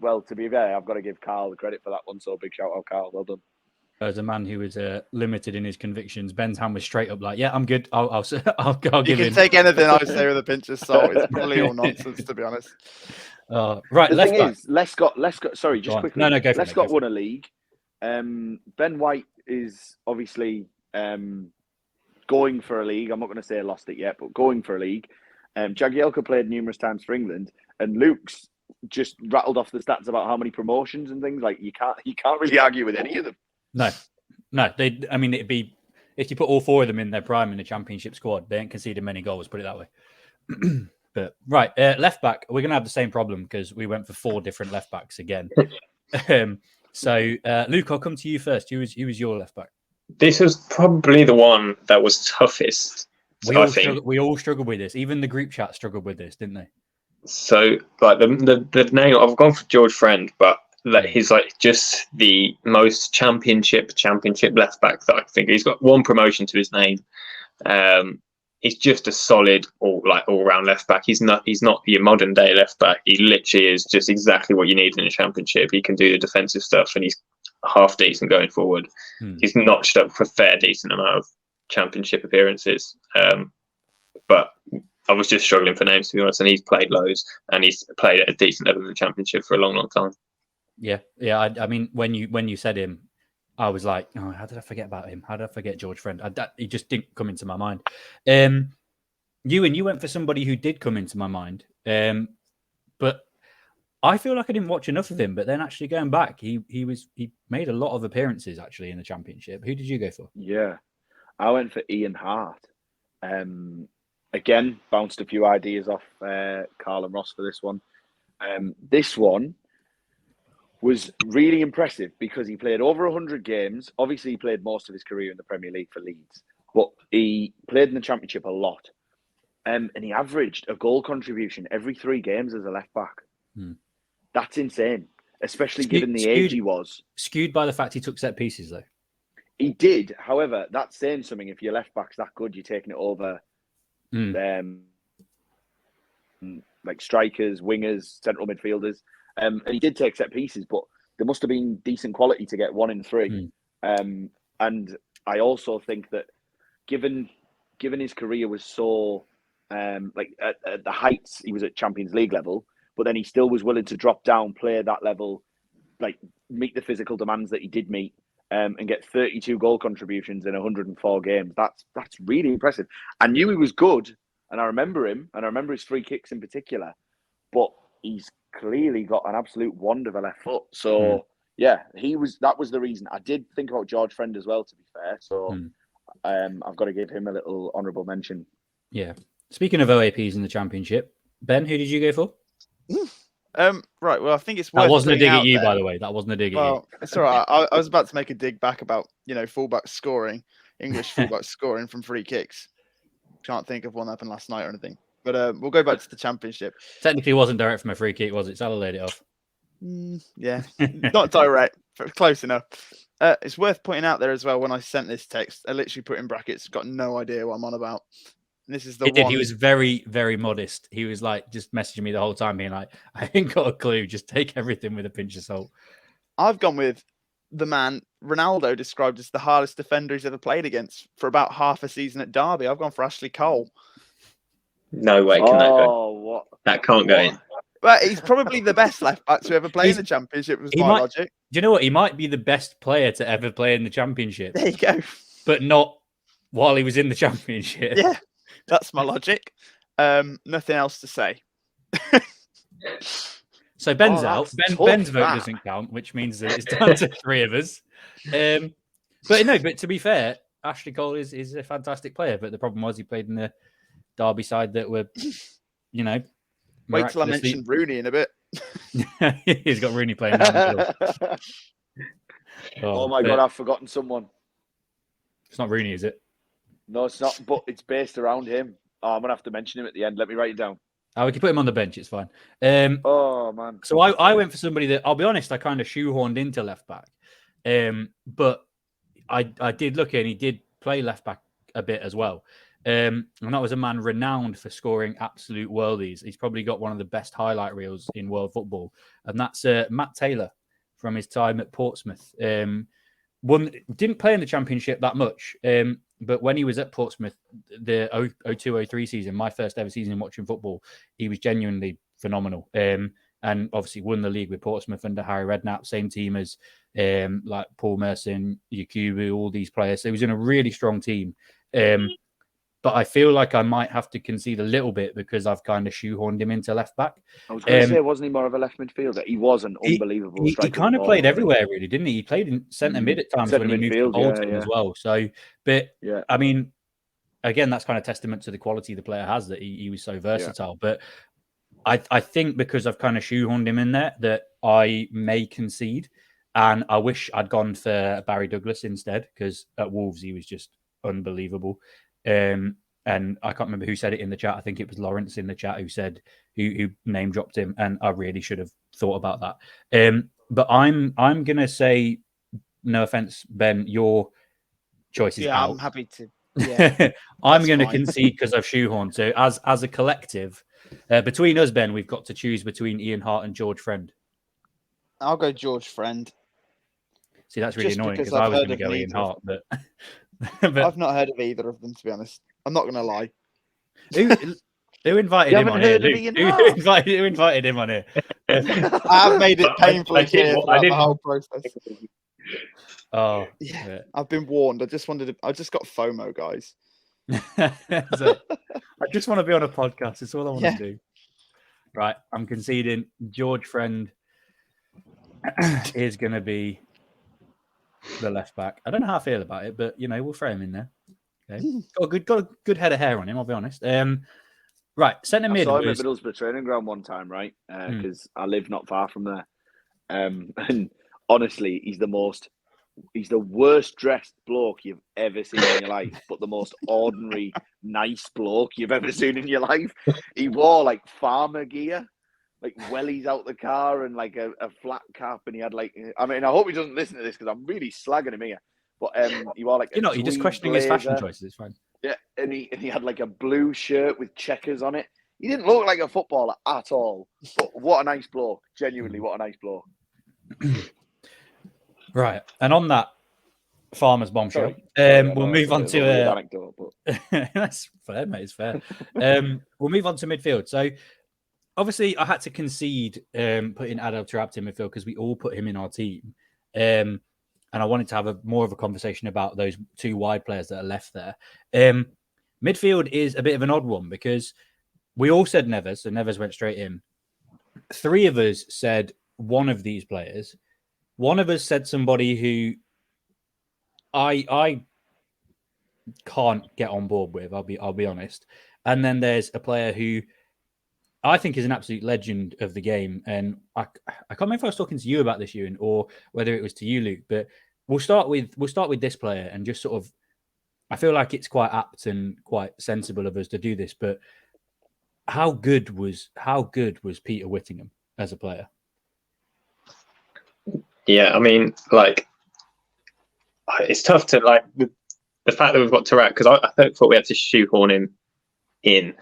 well, to be fair, I've got to give Carl the credit for that one. So big shout out, Carl. Well done. As a man who was limited in his convictions, Ben's hand was straight up like, yeah, I'm good. I'll give you can take anything I say with a pinch of salt. It's probably all nonsense, to be honest. Right. The thing is, Lescott. Sorry, just quickly. No, go for it. Lescott won a league. Ben White is obviously going for a league. I'm not going to say lost it yet, but going for a league. Jagielka played numerous times for England, and Luke's just rattled off the stats about how many promotions and things. Like you can't really argue with any of them. No. It'd be if you put all 4 of them in their prime in the championship squad, they ain't conceded many goals. Put it that way. But right, left back, we're gonna have the same problem because we went for 4 different left backs again. So Luke, I'll come to you first. Who was your left back? This was probably the one that was toughest. We all struggled with this. Even the group chat struggled with this, didn't they? So like the name, I've gone for George Friend, but he's like just the most championship left back that I think. He's got 1 promotion to his name. He's just a solid all round left back. He's not your modern day left back. He literally is just exactly what you need in a championship. He can do the defensive stuff, and he's half decent going forward. He's notched up for a fair decent amount of championship appearances. But I was just struggling for names, to be honest, and he's played loads, and he's played at a decent level in the championship for a long, long time. Yeah. I mean, when you said him, I was like, oh, how did I forget about him? How did I forget George Friend? He just didn't come into my mind. Euan, you went for somebody who did come into my mind, but I feel like I didn't watch enough of him. But then actually going back, he made a lot of appearances actually in the championship. Who did you go for? Yeah, I went for Ian Hart. Again, bounced a few ideas off Carl and Ross for this one. This one was really impressive because he played over 100 games. Obviously, he played most of his career in the Premier League for Leeds, but he played in the Championship a lot. And he averaged a goal contribution every 3 games as a left back. That's insane, especially given the age he was. Skewed by the fact he took set pieces, though. He did. However, that's saying something. If your left back's that good, you're taking it over like strikers, wingers, central midfielders. And he did take set pieces, but there must have been decent quality to get 1 in 3. And I also think that given his career was so at the heights, he was at Champions League level, but then he still was willing to drop down, play at that level, like meet the physical demands that he did meet, and get 32 goal contributions in 104 games. That's really impressive. I knew he was good, and I remember him, and I remember his free kicks in particular, but he's clearly got an absolute wand of a left foot. So Yeah, that was the reason. I did think about George Friend as well, to be fair. So I've got to give him a little honourable mention. Yeah. Speaking of OAPs in the Championship, Ben, who did you go for? Right. Well, I think it's worth. That wasn't a dig putting at out you, there. by the way. That wasn't a dig at you. Well, it's all right. I was about to make a dig back about fullback scoring, English fullback scoring from free kicks. Can't think of one that happened last night or anything. But we'll go back to the Championship. Technically, it wasn't direct from a free kick, was it? Salah laid it off. Yeah, not direct, but close enough. It's worth pointing out there as well. When I sent this text, I literally put in brackets, got no idea what I'm on about. And this is the one. He was very, very modest. He was like just messaging me the whole time, being like, "I ain't got a clue. Just take everything with a pinch of salt." I've gone with the man Ronaldo described as the hardest defender he's ever played against for about half a season at Derby. I've gone for Ashley Cole. No way can that go. What? That can't go in. But he's probably the best left back to ever play in the Championship, was my logic. Do you know what? He might be the best player to ever play in the Championship. There you go. But not while he was in the Championship. Yeah, that's my logic. Nothing else to say. So Ben's out. Ben's vote that. doesn't count, which means that it's down to three of us. But to be fair, Ashley Cole is a fantastic player. But the problem was he played in the Derby side that were, Wait till I mention Rooney in a bit. He's got Rooney playing now. Oh my God, I've forgotten someone. It's not Rooney, is it? No, it's not, but it's based around him. Oh, I'm going to have to mention him at the end. Let me write it down. We can put him on the bench. It's fine. Oh, man. So I went for somebody that, I'll be honest, I kind of shoehorned into left back. But I did look at, and he did play left back a bit as well. And that was a man renowned for scoring absolute worldies. He's probably got one of the best highlight reels in world football. And that's Matt Taylor from his time at Portsmouth. Didn't play in the Championship that much. But when he was at Portsmouth, the 02-03 season, my first ever season watching football, he was genuinely phenomenal. And obviously won the league with Portsmouth under Harry Redknapp, same team as like Paul Merson, Yakubu, all these players. So he was in a really strong team. But I feel like I might have to concede a little bit because I've kind of shoehorned him into left back. I was going to say, wasn't he more of a left midfielder? He was an unbelievable striker. He kind of played everywhere, really, didn't he? He played in centre mid at times when he moved to Bolton as well. So, but I mean, again, that's kind of testament to the quality the player has, that he was so versatile. But I think because I've kind of shoehorned him in there, that I may concede. And I wish I'd gone for Barry Douglas instead, because at Wolves, he was just unbelievable. And I can't remember who said it in the chat. I think it was Lawrence in the chat who said who name dropped him, and I really should have thought about that. But I'm gonna say, no offense, Ben, your choice is out. I'm happy to. Yeah, I'm gonna concede because I've shoehorned. So as a collective, between us, Ben, we've got to choose between Ian Hart and George Friend. I'll go George Friend. See, that's really annoying because I was going to go Ian Hart, but I've not heard of either of them, to be honest. I'm not going to lie. Who invited him on here? Who invited him on here? I have made it painfully clear throughout the whole process. Oh, yeah. I've been warned. I just got FOMO, guys. So, I just want to be on a podcast. It's all I want to do. Right, I'm conceding. George Friend is going to be the left back. I don't know how I feel about it, but we'll throw him in there. Okay. Got a good head of hair on him, I'll be honest. Right, centre mid. I saw him at Middlesbrough training ground one time, right? Because I live not far from there. And honestly, he's the worst dressed bloke you've ever seen in your life, but the most ordinary, nice bloke you've ever seen in your life. He wore like farmer gear, like wellies out the car and like a flat cap, and he had like, I hope he doesn't listen to this because I'm really slagging him here. But he wore like you're just questioning his fashion choices. It's fine. Yeah, and he had like a blue shirt with checkers on it. He didn't look like a footballer at all. But what a nice bloke! Genuinely, what a nice bloke. Right, and on that farmer's bombshell, we'll move on to anecdote. But that's fair, mate. It's fair. We'll move on to midfield. So obviously, I had to concede putting Adel Taarabt in midfield because we all put him in our team. And I wanted to have more of a conversation about those two wide players that are left there. Midfield is a bit of an odd one because we all said Neves, so Neves went straight in. Three of us said one of these players, one of us said somebody who I can't get on board with. I'll be honest. And then there's a player who I think is an absolute legend of the game. And I can't remember if I was talking to you about this, Euan, or whether it was to you, Luke. But we'll start with this player and just sort of. I feel like it's quite apt and quite sensible of us to do this. But how good was Peter Whittingham as a player? Yeah, I mean, like, it's tough to like the fact that we've got Tarak, because I thought we had to shoehorn him in.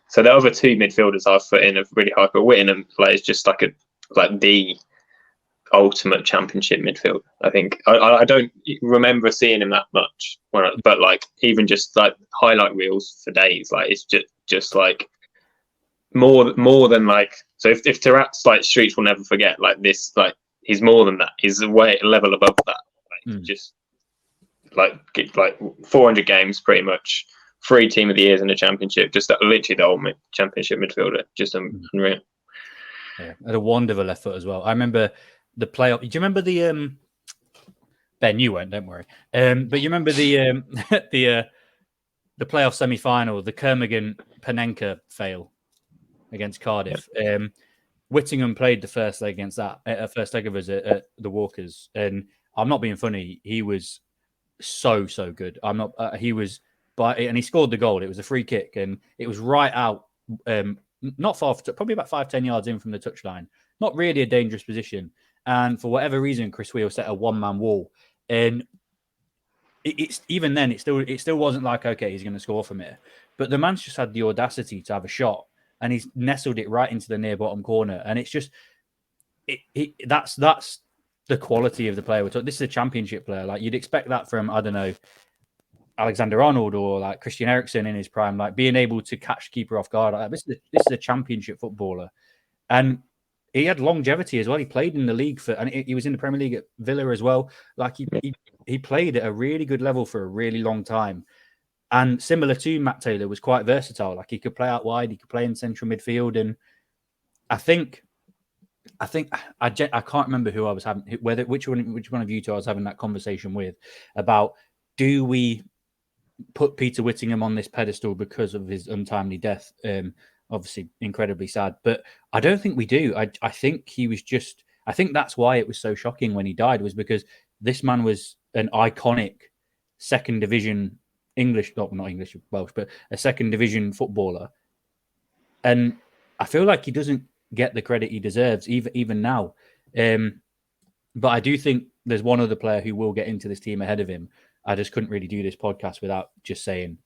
So the other two midfielders I've put in are really high, but Whittingham is just like the ultimate championship midfield. I think I don't remember seeing him that much but like even just like highlight reels for days, like it's just like more than like, so if Tarak's like streets will never forget, like this, like he's more than that. He's a level above that. Like just like 400 games pretty much, 3 team of the years in the championship, just literally the ultimate championship midfielder, just unreal. Yeah, had a wand of a left foot as well. I remember the playoff. Do you remember the Ben? You won't, don't worry. But you remember the the playoff semi-final, the Kermigan Panenka fail against Cardiff. Yeah. Whittingham played the first leg against that, first leg of us at the Walkers, and I'm not being funny. He was so good. I'm not. He was, and he scored the goal. It was a free kick, and it was right out. Not far, probably about 5-10 yards in from the touchline. Not really a dangerous position. And for whatever reason, Chris Wheel set a one-man wall. And it's even then, it still wasn't like, okay, he's going to score from here. But the man's just had the audacity to have a shot, and he's nestled it right into the near bottom corner. And it's just, that's the quality of the player. This is a championship player. Like, you'd expect that from, I don't know, Alexander Arnold or like Christian Eriksen in his prime, like being able to catch keeper off guard. Like, this is a championship footballer, and he had longevity as well. He played in the league and he was in the Premier League at Villa as well. Like he played at a really good level for a really long time, and similar to Matt Taylor, was quite versatile. Like he could play out wide, he could play in central midfield, and I can't remember who I was having, which one of you two I was having that conversation with about, do we put Peter Whittingham on this pedestal because of his untimely death? Obviously incredibly sad, but I don't think we do. I think he was just, I think that's why it was so shocking when he died, was because this man was an iconic second division Welsh, but a second division footballer. And I feel like he doesn't get the credit he deserves even now. But I do think there's one other player who will get into this team ahead of him. I just couldn't really do this podcast without just saying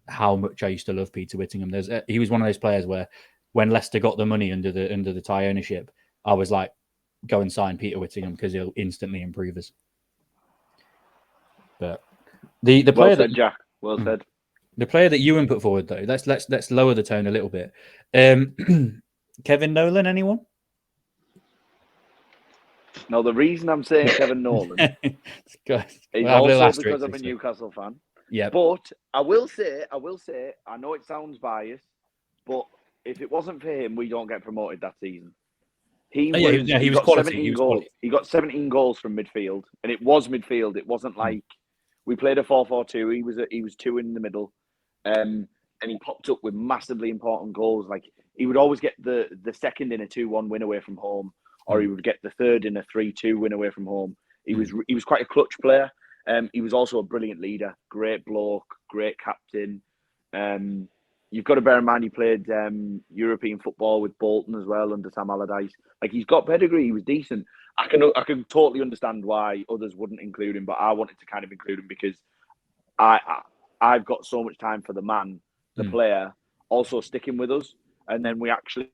how much I used to love Peter Whittingham. He was one of those players where when Leicester got the money under the Thai ownership, I was like, go and sign Peter Whittingham because he'll instantly improve us. But the player said, Jack. Well said. The player that Euan put forward, though, let's lower the tone a little bit. Kevin Nolan, anyone? No, the reason I'm saying Kevin Nolan is also also because I'm a Newcastle fan. Yeah. But I will say, I know it sounds biased, but if it wasn't for him, we don't get promoted that season. He was quality. 17 goals. He got 17 goals from midfield, and it was midfield. It wasn't like we played a 4-4-2. He was 2 in the middle, and he popped up with massively important goals. Like he would always get the second in a 2-1 win away from home, or he would get the third in a 3-2 win away from home. He was quite a clutch player. He was also a brilliant leader, great bloke, great captain. You've got to bear in mind he played European football with Bolton as well under Sam Allardyce. Like he's got pedigree, he was decent. I can totally understand why others wouldn't include him, but I wanted to kind of include him because I've got so much time for the man, the player, also sticking with us. And then we actually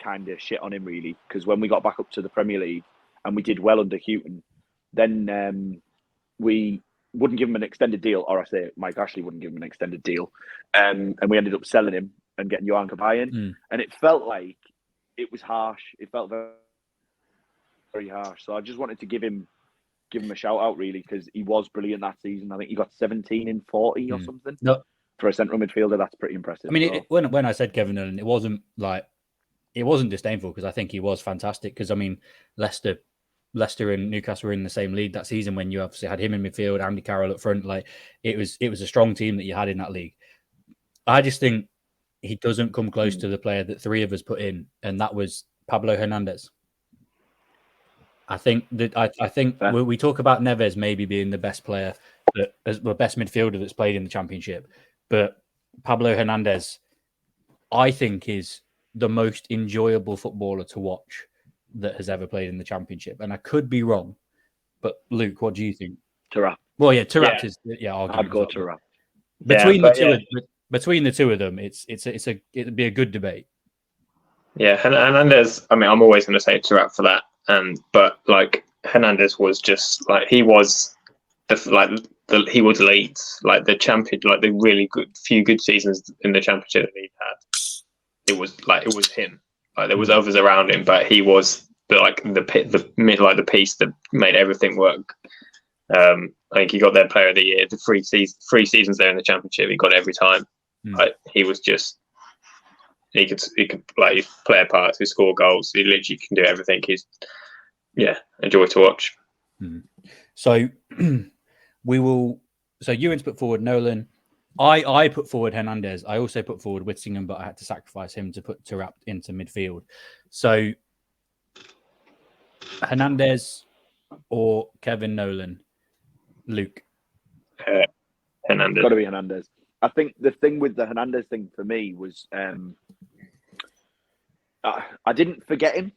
kind of shit on him really, because when we got back up to the Premier League and we did well under Houghton, then we wouldn't give him an extended deal, or I say Mike Ashley wouldn't give him an extended deal, and we ended up selling him and getting Euan Cabayen, and it felt like it was harsh. It felt very, very harsh. So I just wanted to give him a shout out really, because he was brilliant that season. I think he got 17 in 40 or something. No. For a central midfielder, that's pretty impressive. I mean, when I said Kevin Nolan, it wasn't disdainful, because I think he was fantastic. Because I mean, Leicester Leicester and Newcastle were in the same league that season when you obviously had him in midfield, Andy Carroll up front. Like it was a strong team that you had in that league. I just think he doesn't come close to the player that three of us put in, and that was Pablo Hernandez. I think we talk about Neves maybe being the best player, the best midfielder that's played in the Championship, but Pablo Hernandez, I think, is the most enjoyable footballer to watch that has ever played in the Championship. And I could be wrong, but Luke, what do you think? Taarabt. Well, yeah, Taarabt is I'd go Taarabt. Between the two of them, it'd be a good debate. Yeah, Hernandez. I mean, I'm always going to say Taarabt for that. But like Hernandez was just like he was he was Leeds, like the champion, like the really few good seasons in the Championship that he had. It was him. Like there was others around him, but he was the piece that made everything work. I think he got their Player of the Year. The three seasons there in the Championship, he got every time. Like he was just. He could like play a part, he score goals. He literally can do everything. He's a joy to watch. So we will. So Euan's put forward Nolan. I put forward Hernandez. I also put forward Whittingham, but I had to sacrifice him to put Taarabt into midfield. So Hernandez or Kevin Nolan, Luke. Hernandez. Got to be Hernandez. I think the thing with the Hernandez thing for me was I didn't forget him,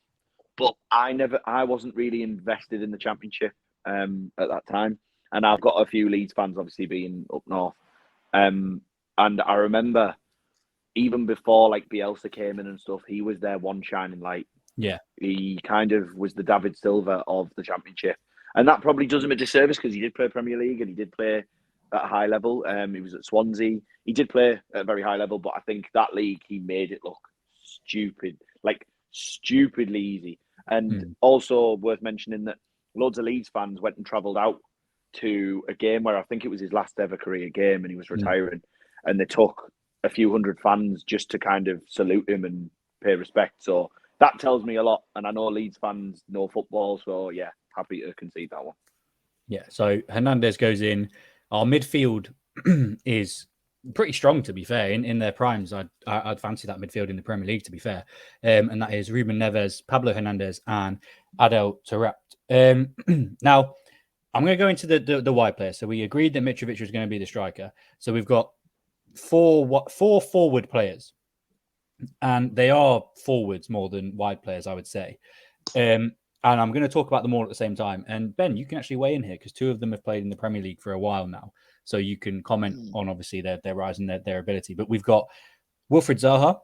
but I wasn't really invested in the Championship at that time. And I've got a few Leeds fans, obviously being up north. And I remember even before like Bielsa came in and stuff, he was their one shining light. Yeah. He kind of was the David Silva of the Championship. And that probably does him a disservice because he did play Premier League and he did play at a high level. He was at Swansea. He did play at a very high level, but I think that league, he made it look stupidly easy. And also worth mentioning that loads of Leeds fans went and travelled out to a game where I think it was his last ever career game and he was retiring. And they took a few hundred fans just to kind of salute him and pay respect. So that tells me a lot. And I know Leeds fans know football. So yeah, happy to concede that one. Yeah, so Hernandez goes in. Our midfield is pretty strong, to be fair. In their primes, I'd fancy that midfield in the Premier League, to be fair. And that is Ruben Neves, Pablo Hernandez, and Adel Taarabt. Now, I'm going to go into the wide players. So we agreed that Mitrovic was going to be the striker. So we've got four forward players, and they are forwards more than wide players, I would say. And I'm going to talk about them all at the same time. And Ben, you can actually weigh in here because two of them have played in the Premier League for a while now. So you can comment on, obviously, their rise and their ability. But we've got Wilfried Zaha,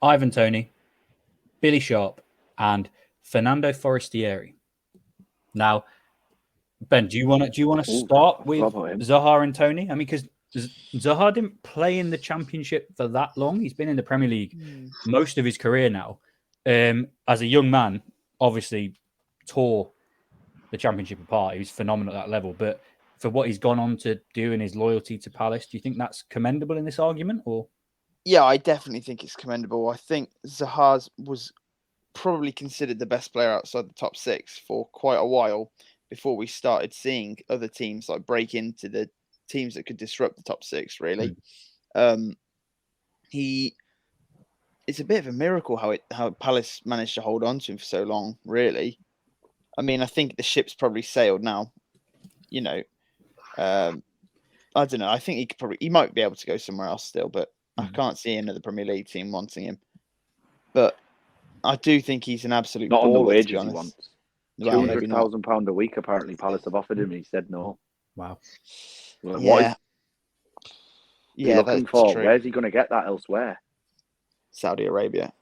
Ivan Toney, Billy Sharp, and Fernando Forestieri. Now, Ben, do you want to start with Zaha and Toney? I mean, because Zaha didn't play in the Championship for that long. He's been in the Premier League most of his career now. As a young man, obviously tore the Championship apart. He was phenomenal at that level. But for what he's gone on to do and his loyalty to Palace, do you think that's commendable in this argument? Or yeah, I definitely think it's commendable. I think Zaha was probably considered the best player outside the top six for quite a while before we started seeing other teams like break into the teams that could disrupt the top six, really. It's a bit of a miracle how Palace managed to hold on to him for so long, really. I mean, I think the ship's probably sailed now. You know, I don't know. I think he might be able to go somewhere else still, but I can't see another Premier League team wanting him. But I do think he's an absolute not on the wages to be honest. he wants. Well, £200,000 a week. Apparently, Palace have offered him. And he said no. Wow. Well, yeah. What is he looking for? True. Where's he going to get that elsewhere? Saudi Arabia,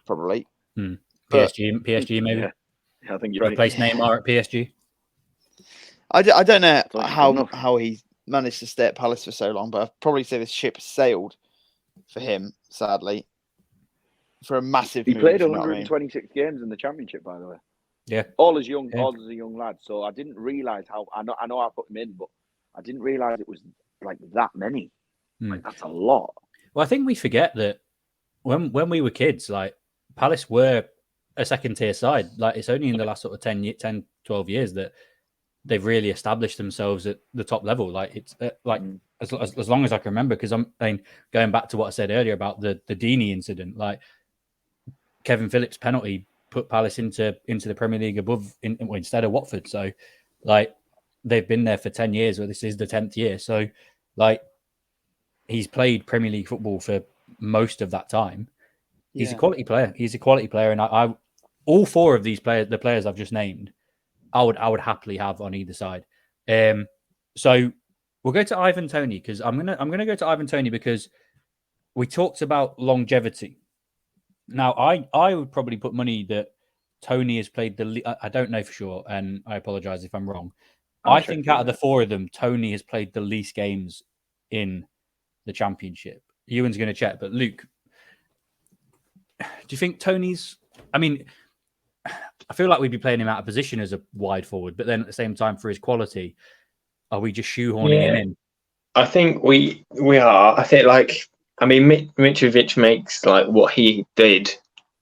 probably. PSG maybe. Yeah, I think you're right. Replace Neymar at PSG. I don't know how he managed to stay at Palace for so long, but I'd probably say the ship sailed for him, sadly, for a massive He move, played you know what I mean? 126 games in the Championship, by the way. Yeah. All as a young lad. So I didn't realise how. I know I put him in, but I didn't realise it was like that many. Like that's a lot. Well, I think we forget that when we were kids, like Palace were a second tier side. Like it's only in the last sort of 10, 12 years that they've really established themselves at the top level. Like it's like as long as I can remember, because I mean, going back to what I said earlier about the Deeney incident, like Kevin Phillips' penalty put Palace into the Premier League instead of Watford. So like they've been there for 10 years, or this is the 10th year. So like he's played Premier League football for most of that time. He's a quality player. He's a quality player, and I all four of these players, the players I've just named, I would happily have on either side. So we'll go to Ivan Toney, because I'm gonna go to Ivan Toney because we talked about longevity. Now I would probably put money that Toney has played I don't know for sure, and I apologize if I'm wrong. I think out of the four of them, Toney has played the least games in the Championship. Euan's going to check, but Luke, do you think Toney's? I mean, I feel like we'd be playing him out of position as a wide forward, but then at the same time, for his quality, are we just shoehorning him in? I think we are. I think Mitrovic makes like what he did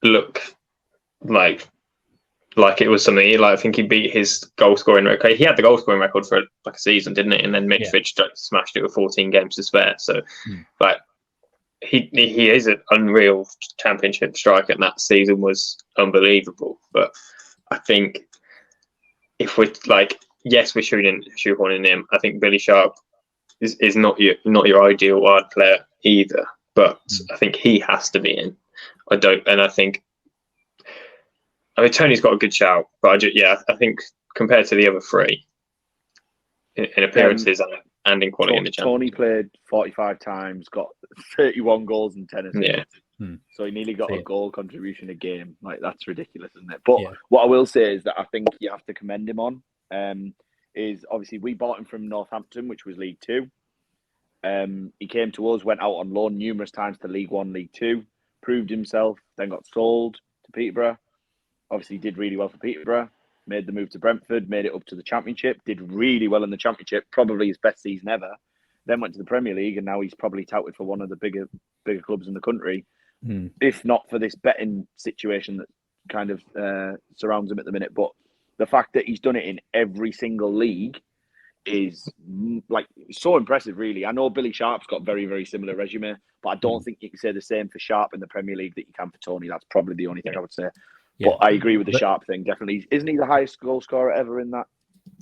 look like it was something. I think he beat his goal scoring record. He had the goal scoring record for like a season, didn't he? And then Mitrovic smashed it with 14 games to spare. So like he is an unreal Championship striker, and that season was unbelievable. But I think if we're like, yes, we're shoehorning him. I think Billy Sharp is not your ideal wide player either. But I think he has to be in. I mean, Tony's got a good shout, but I think compared to the other three in appearances and in quality in the Championship. Tony played 45 times, got 31 goals and 10 assists. Yeah. So he nearly got a goal contribution a game. Like, that's ridiculous, isn't it? But what I will say is that I think you have to commend him on is obviously we bought him from Northampton, which was League Two. He came to us, went out on loan numerous times to League One, League Two, proved himself, then got sold to Peterborough. Obviously did really well for Peterborough, made the move to Brentford, made it up to the Championship, did really well in the Championship, probably his best season ever. Then went to the Premier League, and now he's probably touted for one of the bigger clubs in the country, if not for this betting situation that kind of surrounds him at the minute. But the fact that he's done it in every single league is like so impressive, really. I know Billy Sharp's got very, very similar resume, but I don't think you can say the same for Sharp in the Premier League that you can for Toney. That's probably the only thing I would say. Yeah. But I agree with the Sharp thing, definitely. Isn't he the highest goal scorer ever in that?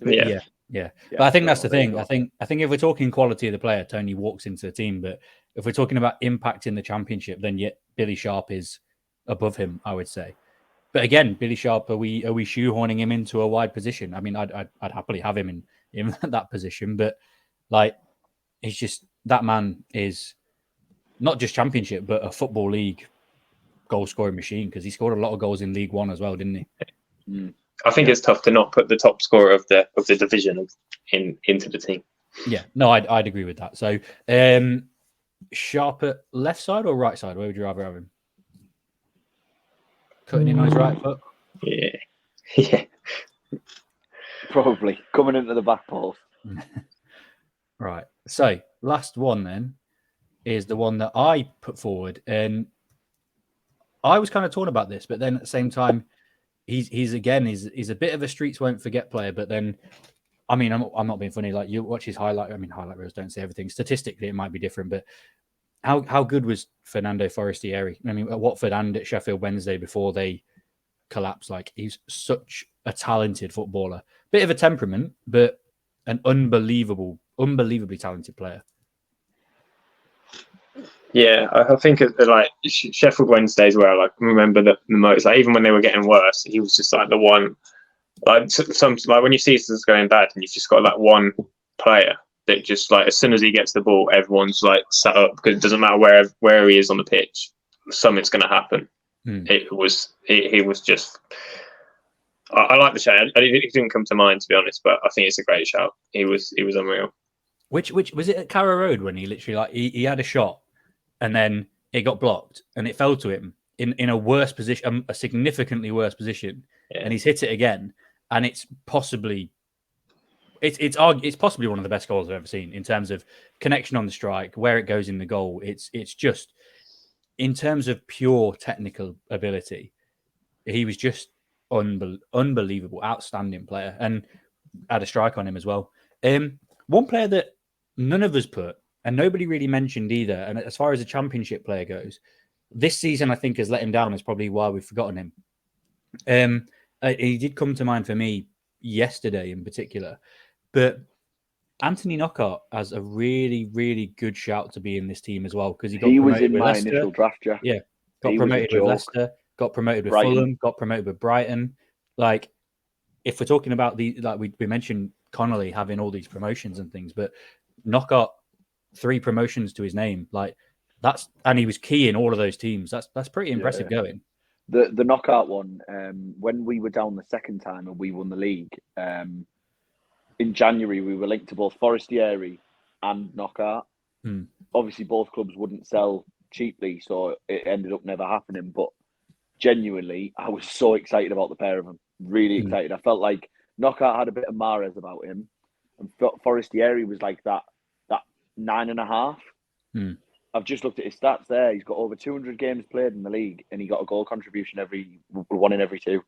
Yeah. But I think that's the thing. I think if we're talking quality of the player, Toney walks into the team. But if we're talking about impact in the Championship, then Billy Sharp is above him, I would say. But again, Billy Sharp, are we shoehorning him into a wide position? I mean, I'd happily have him in that position, but like, he's just, that man is not just Championship, but a Football League goal scoring machine, because he scored a lot of goals in League One as well, didn't he? I think it's tough to not put the top scorer of the division into the team. Yeah, no, I'd agree with that. So, Sharp at left side or right side? Where would you rather have him? Cutting in on his right foot? Yeah. Probably coming into the back post. Right. So, last one then is the one that I put forward, and I was kind of torn about this, but then at the same time, he's a bit of a streets won't forget player. But then, I mean, I'm not being funny. Like, you watch his highlight. I mean, highlight reels don't say everything. Statistically, it might be different, but how good was Fernando Forestieri? I mean, at Watford and at Sheffield Wednesday before they collapsed. Like, he's such a talented footballer. Bit of a temperament, but an unbelievably talented player. Yeah, I think like Sheffield Wednesday as well. Like, remember the most. Like, even when they were getting worse, he was just like the one. Like, like when you see this going bad, and you've just got like one player that just, like, as soon as he gets the ball, everyone's like sat up, because it doesn't matter where he is on the pitch, something's going to happen. He was just. I like the shout. He didn't come to mind, to be honest, but I think it's a great shout. He was unreal. Which was it at Carrow Road when he literally, like, he had a shot and then it got blocked and it fell to him in a worse position, a significantly worse position, and he's hit it again, and it's possibly one of the best goals I've ever seen in terms of connection on the strike, where it goes in the goal. It's just, in terms of pure technical ability, he was just unbelievable, outstanding player, and had a strike on him as well. One player that none of us put, and nobody really mentioned either, and as far as a championship player goes, this season I think has let him down. Is probably why we've forgotten him. He did come to mind for me yesterday in particular, but Anthony Knockaert has a really, really good shout to be in this team as well, because he got He was promoted in with my Leicester. initial draft, Jack. Yeah, got He was a promoted with joke. Leicester, got promoted with Brighton. Fulham, got promoted with Brighton. Like, if we're talking about we mentioned Connolly having all these promotions and things, but Knockaert 3 promotions to his name, like and he was key in all of those teams. That's pretty impressive going. The Knockaert one, when we were down the second time and we won the league, in January we were linked to both Forestieri and Knockaert. Obviously, both clubs wouldn't sell cheaply, so it ended up never happening. But genuinely, I was so excited about the pair of them. Really excited. I felt like Knockaert had a bit of Mahrez about him, and Forestieri was like that 9.5. I've just looked at his stats there. He's got over 200 games played in the league, and he got a goal contribution one in every 2.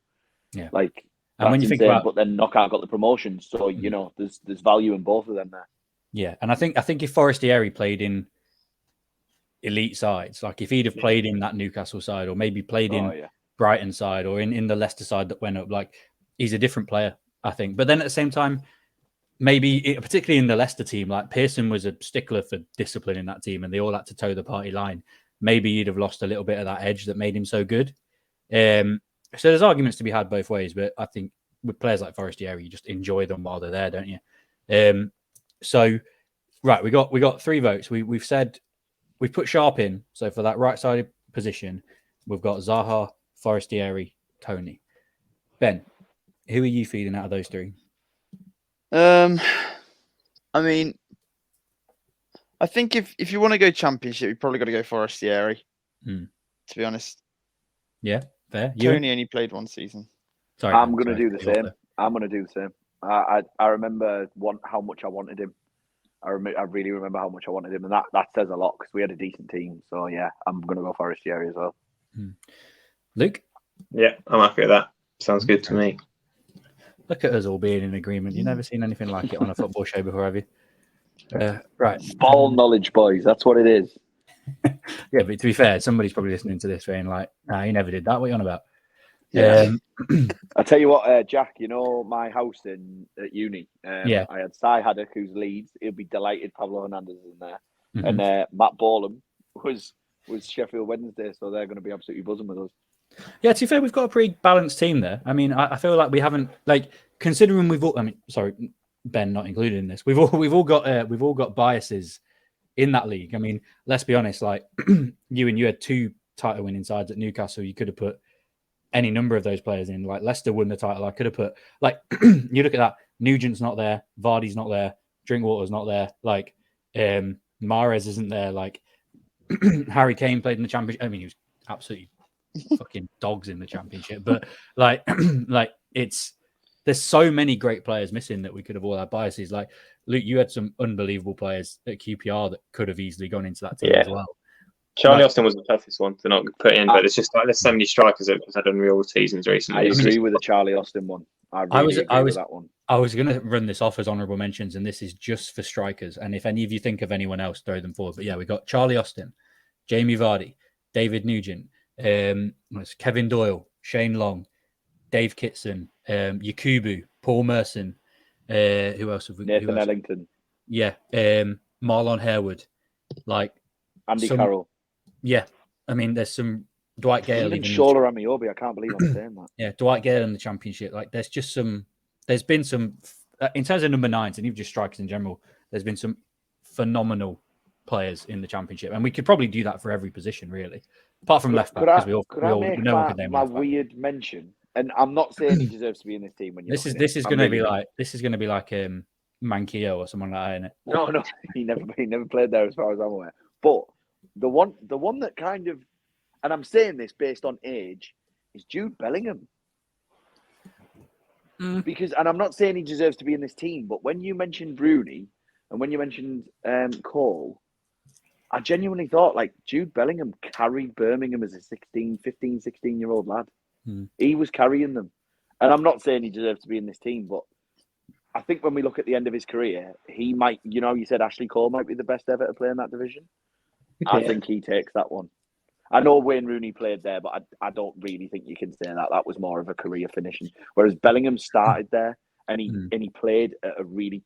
Yeah, like and when you insane. think about, but then Knockaert got the promotion, so you know there's value in both of them there. Yeah, and I think if Forestieri played in elite sides, like if he'd have played in that Newcastle side, or maybe played in Brighton side, or in the Leicester side that went up, like he's a different player, I think. But then at the same time, maybe particularly in the Leicester team, like Pearson was a stickler for discipline in that team, and they all had to toe the party line. Maybe he'd have lost a little bit of that edge that made him so good. So there's arguments to be had both ways, but I think with players like Forestieri, you just enjoy them while they're there, don't you? So right, we got 3 votes. We've said we've put Sharp in. So for that right-sided position, we've got Zaha, Forestieri, Tony. Ben, who are you feeling out of those 3? I mean, I think if you want to go championship, you probably got to go Forestieri. To be honest. Yeah, fair. Tony only played 1 season. Sorry, I'm going to do the same. I'm going to do the same. I remember how much I wanted him. I really remember how much I wanted him, and that says a lot because we had a decent team. So yeah, I'm going to go Forestieri as well. Luke? Yeah, I'm happy with that. Sounds good to me. Look at us all being in agreement. You've never seen anything like it on a football show before, have you? Right. Ball knowledge, boys. That's what it is. Yeah, but to be fair, somebody's probably listening to this saying like, "Nah, he never did that. What are you on about?" Yeah. I'll tell you what, Jack, you know my house at uni? I had Cy Haddock, who's Leeds. He'll be delighted Pablo Hernandez is in there. And Matt Borlam was Sheffield Wednesday, so they're going to be absolutely buzzing with us. Yeah, to be fair, we've got a pretty balanced team there. I mean, I feel like we haven't, like, considering we've all, I mean, sorry, Ben not included in this. We've all got biases in that league. I mean, let's be honest, like you had 2 title winning sides at Newcastle. You could have put any number of those players in. Like Leicester won the title. I could have put, like, you look at that, Nugent's not there, Vardy's not there, Drinkwater's not there, like Mahrez isn't there, like Harry Kane played in the championship. I mean, he was absolutely fucking dogs in the championship, but like there's so many great players missing that we could have all had biases. Like Luke, you had some unbelievable players at QPR that could have easily gone into that team as well. Charlie Austin was the toughest one to not put in, but it's just like there's so many strikers that have had unreal seasons recently. I agree with the Charlie Austin one. I was agree with that one. I was going to run this off as honourable mentions, and this is just for strikers. And if any of you think of anyone else, throw them forward. But yeah, we got Charlie Austin, Jamie Vardy, David Nugent, Kevin Doyle, Shane Long, Dave Kitson, Yakubu, Paul Merson. Who else have we? Nathan Ellington. Yeah, Marlon Harewood, like Andy Carroll. Yeah, I mean, there's some Dwight Gale. Even Shola Amiobi. I can't believe I'm saying that. Yeah, Dwight Gale in the championship. Like, there's been some, in terms of number 9s and even just strikers in general, there's been some phenomenal players in the championship, and we could probably do that for every position, really, apart from left back, because we all know my weird mention. And I'm not saying he deserves to be in this team. When this is going to be like Manquillo or someone like that, isn't it? No, he never played there as far as I'm aware. But the one that kind of, and I'm saying this based on age, is Jude Bellingham. Because, and I'm not saying he deserves to be in this team, but when you mentioned Rooney and when you mentioned Cole, I genuinely thought like Jude Bellingham carried Birmingham as a 16-year-old lad. He was carrying them. And I'm not saying he deserves to be in this team, but I think when we look at the end of his career, he might, you said Ashley Cole might be the best ever to play in that division. I think he takes that one. I know Wayne Rooney played there, but I don't really think you can say that. That was more of a career finishing. Whereas Bellingham started there and he played at a really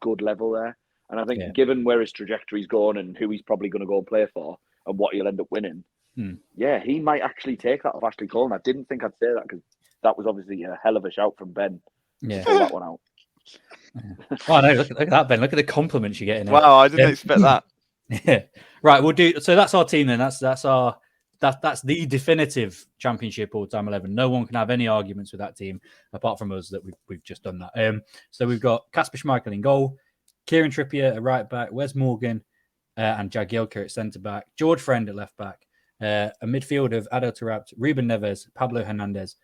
good level there. And I think given where his trajectory's gone and who he's probably going to go and play for and what he'll end up winning, he might actually take that off Ashley Cole. And I didn't think I'd say that because that was obviously a hell of a shout from Ben to pull that one out. Oh no! Look at that, Ben. Look at the compliments you're getting. Wow, I didn't expect that. Yeah. Right. We'll do. So that's our team then. That's the definitive championship all-time 11. No one can have any arguments with that team apart from us that we've just done that. So we've got Kasper Schmeichel in goal, Kieran Trippier at right back, Wes Morgan and Jagielka at centre back, George Friend at left back, a midfield of Adel Taarabt, Ruben Neves, Pablo Hernandez,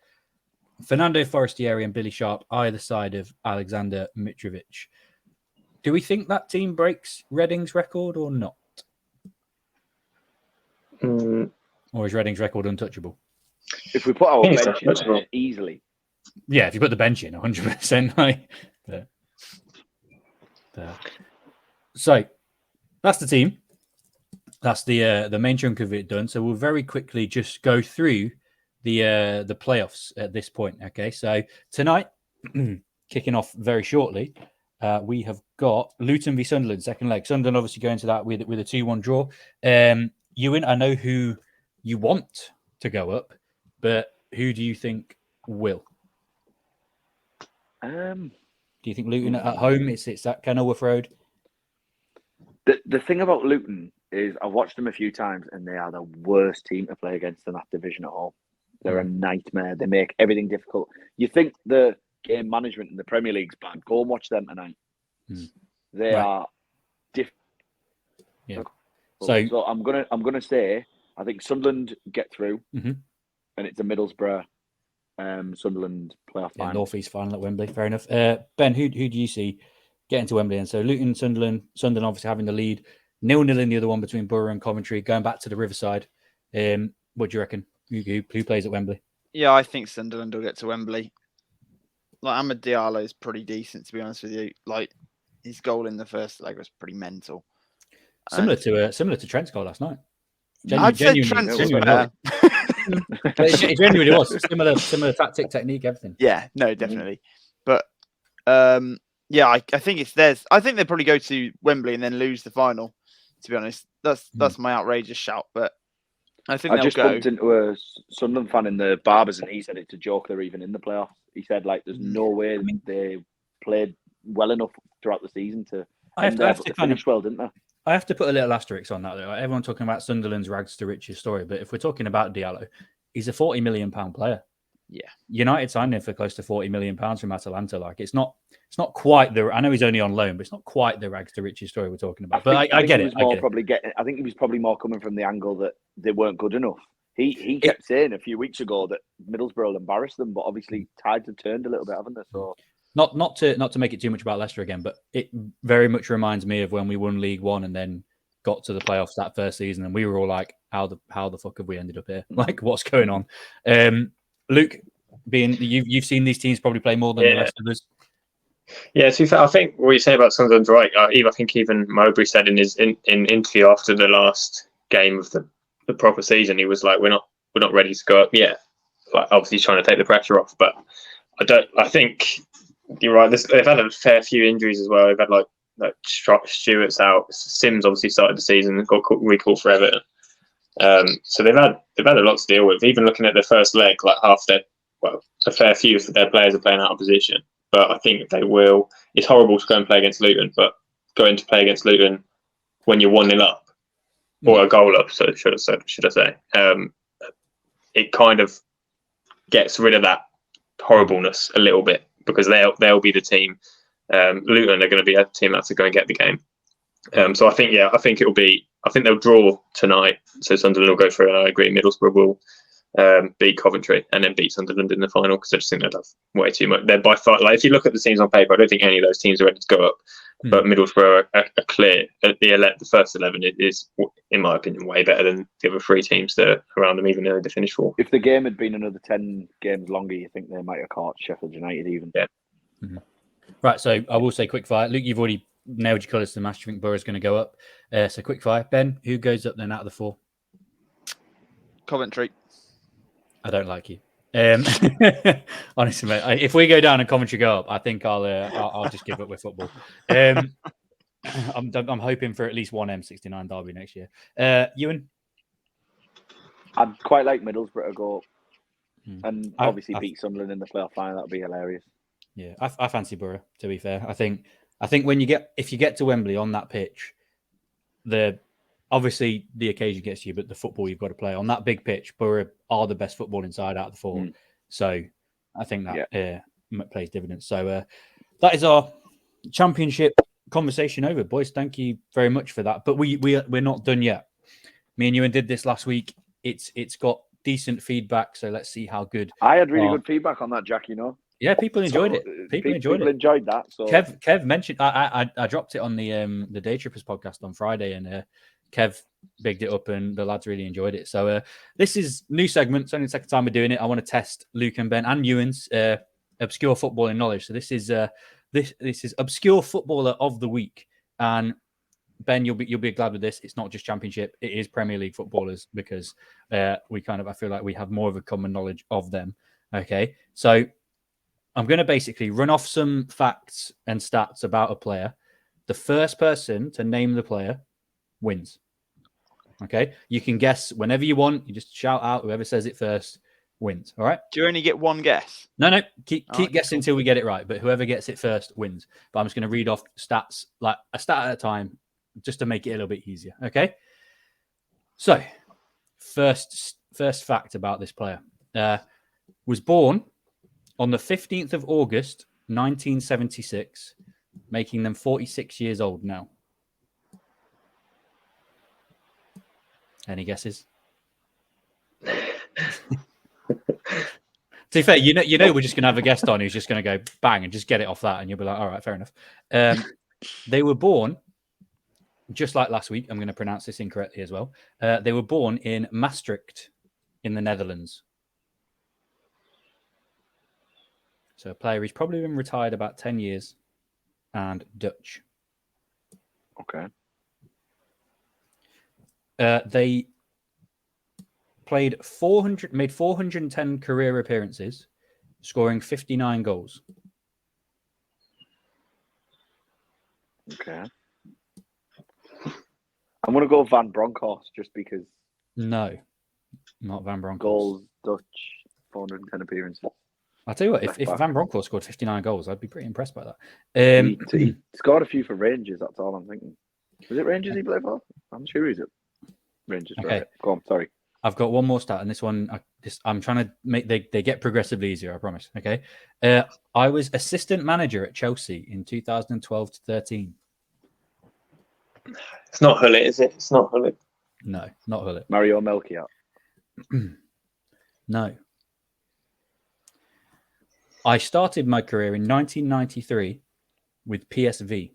Fernando Forestieri and Billy Sharp either side of Alexander Mitrovic. Do we think that team breaks Reading's record or not? Or is Reading's record untouchable? If we put our bench in there, easily. Yeah, if you put the bench in, 100%. So that's the team. That's the main chunk of it done. So we'll very quickly just go through the playoffs at this point. Okay, so tonight, kicking off very shortly, we have got Luton v Sunderland, second leg. Sunderland obviously going to that with a 2-1 draw. Euan, I know who you want to go up, but who do you think will? Do you think Luton at home? It's at Kenilworth Road. The thing about Luton is I've watched them a few times, and they are the worst team to play against in that division at all. They're a nightmare. They make everything difficult. You think the game management in the Premier League's bad? Go and watch them tonight. They are difficult. Yeah. So I'm gonna say I think Sunderland get through, and it's a Middlesbrough Sunderland playoff final. North-East final at Wembley. Fair enough. Ben, who do you see getting to Wembley? And so Luton, Sunderland obviously having the lead. 0-0 in the other one between Borough and Coventry, going back to the Riverside. What do you reckon? Who plays at Wembley? Yeah, I think Sunderland will get to Wembley. Amad Diallo is pretty decent, to be honest with you. His goal in the first leg was pretty mental. Similar to Trent's goal last night. I'd say Trent's was better. It genuinely was similar tactic, technique, everything. Yeah, no, definitely. But yeah, I think it's theirs. I think they'll probably go to Wembley and then lose the final. To be honest, that's my outrageous shout. But I think they'll go. I just bumped into a Sunderland fan in the Barbers, and he said it's a joke they're even in the playoffs. He said there's no way they played well enough throughout the season to. I have to finish well, didn't they? I have to put a little asterisk on that, though. Everyone talking about Sunderland's rags to riches story, but if we're talking about Diallo, he's a £40 million player. Yeah, United signed him for close to £40 million from Atalanta. It's not quite the. I know he's only on loan, but it's not quite the rags to riches story we're talking about. But I get it. I think he was probably more coming from the angle that they weren't good enough. He kept saying a few weeks ago that Middlesbrough embarrassed them, but obviously tides have turned a little bit, haven't they? So. Not to make it too much about Leicester again, but it very much reminds me of when we won League One and then got to the playoffs that first season, and we were all like, "How the fuck have we ended up here? What's going on?" Luke, being you've seen these teams probably play more than the rest of us. Yeah, to be fair, I think what you say about Sunderland's right. I think even Mowbray said in his interview after the last game of the proper season, he was like, "We're not ready to go up yet." Obviously trying to take the pressure off, but I think. You're right. They've had a fair few injuries as well. They've had like Stewart's out. Sims obviously started the season and got recalled for Everton. So they've had a lot to deal with. Even looking at their first leg, a fair few of their players are playing out of position. But I think they will. It's horrible to go and play against Luton, but going to play against Luton when you're 1-0 up or a goal up, so should I say, it kind of gets rid of that horribleness a little bit. Because they'll be the team. Luton are going to be a team that's going to get the game. So I think it'll be. I think they'll draw tonight. So Sunderland will go through, and I agree Middlesbrough beat Coventry, and then beat Sunderland in the final, because I just think they'd have way too much. They're by far, like, if you look at the teams on paper, I don't think any of those teams are ready to go up. But Middlesbrough are clear. The first 11 is, in my opinion, way better than the other 3 teams that are around them, even though they finished 4th. If the game had been another 10 games longer, you think they might have caught Sheffield United even? Yeah. Right, so I will say quick fire. Luke, you've already nailed your colours to the match. I think Borough's going to go up. So quick fire. Ben, who goes up then out of the 4? Coventry. I don't like you. Honestly, mate, if we go down and Coventry go up, I think I'll just give up with football. I'm hoping for at least one M69 derby next year. Euan? I'd quite like Middlesbrough to go up and obviously beat Sunderland in the playoff final. That'd be hilarious. Yeah, I fancy Borough, to be fair. I think when if you get to Wembley on that pitch, obviously the occasion gets to you, but the football you've got to play on that big pitch, Borough are the best football inside out of the 4. So I think that plays dividends. So that is our championship conversation over, boys. Thank you very much for that. But we're not done yet. Me and Euan did this last week. It's got decent feedback, so let's see how good. I had really good feedback on that, Jack. Yeah, people enjoyed it. People enjoyed that. So Kev mentioned I dropped it on the Day Trippers podcast on Friday, and Kev bigged it up, and the lads really enjoyed it. So this is new segment. It's only the second time we're doing it. I want to test Luke and Ben and Euan's obscure footballing knowledge. So this is obscure footballer of the week, and Ben, you'll be glad with this. It's not just Championship; it is Premier League footballers, because I feel like we have more of a common knowledge of them. Okay, so I'm going to basically run off some facts and stats about a player. The first person to name the player wins. Okay, you can guess whenever you want. You just shout out. Whoever says it first wins. All right. Do you only get one guess? No. Keep guessing until we get it right. But whoever gets it first wins. But I'm just going to read off stats, like a stat at a time, just to make it a little bit easier. Okay. So, first fact about this player: was born on the 15th of August, 1976, making them 46 years old now. Any guesses? To be fair, you know, we're just going to have a guest on who's just going to go bang and just get it off that, and you'll be like, all right, fair enough. They were born, just like last week. I'm going to pronounce this incorrectly as well. They were born in Maastricht, in the Netherlands. So a player who's probably been retired about 10 years, and Dutch. Okay. They made 410 career appearances, scoring 59 goals. Okay. I'm going to go Van Bronckhorst just because. No, not Van Bronckhorst. Goals, Dutch, 410 appearances. I'll tell you what, if Van Bronckhorst scored 59 goals, I'd be pretty impressed by that. He scored a few for Rangers, that's all I'm thinking. Was it Rangers he played for? I'm sure he's at Rangers. Okay. Right. Go on, sorry. I've got one more stat, and this one, I'm trying to make, they get progressively easier, I promise. Okay. I was assistant manager at Chelsea in 2012 to 13. It's not Hullet, is it? It's not Hullet. No, not Hullet. Mario Melchior. No. I started my career in 1993 with PSV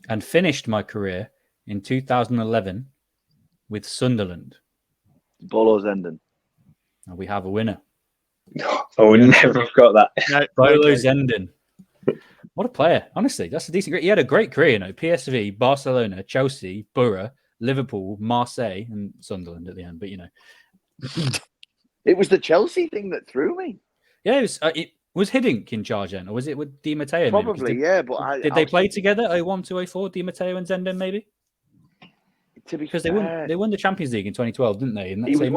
and finished my career in 2011 with Sunderland. Bolo Zenden. And we have a winner. I would never have got that. No, Bolo Zenden. What a player. Honestly, that's a decent. He had a great career, PSV, Barcelona, Chelsea, Borough, Liverpool, Marseille, and Sunderland at the end. But, It was the Chelsea thing that threw me. Yeah, it was Hiddink in charge then, or was it with Di Matteo? Probably, yeah. But did they play together? 01 to 04, Di Matteo and Zenden, maybe? Because they won the Champions League in 2012, didn't they? And he was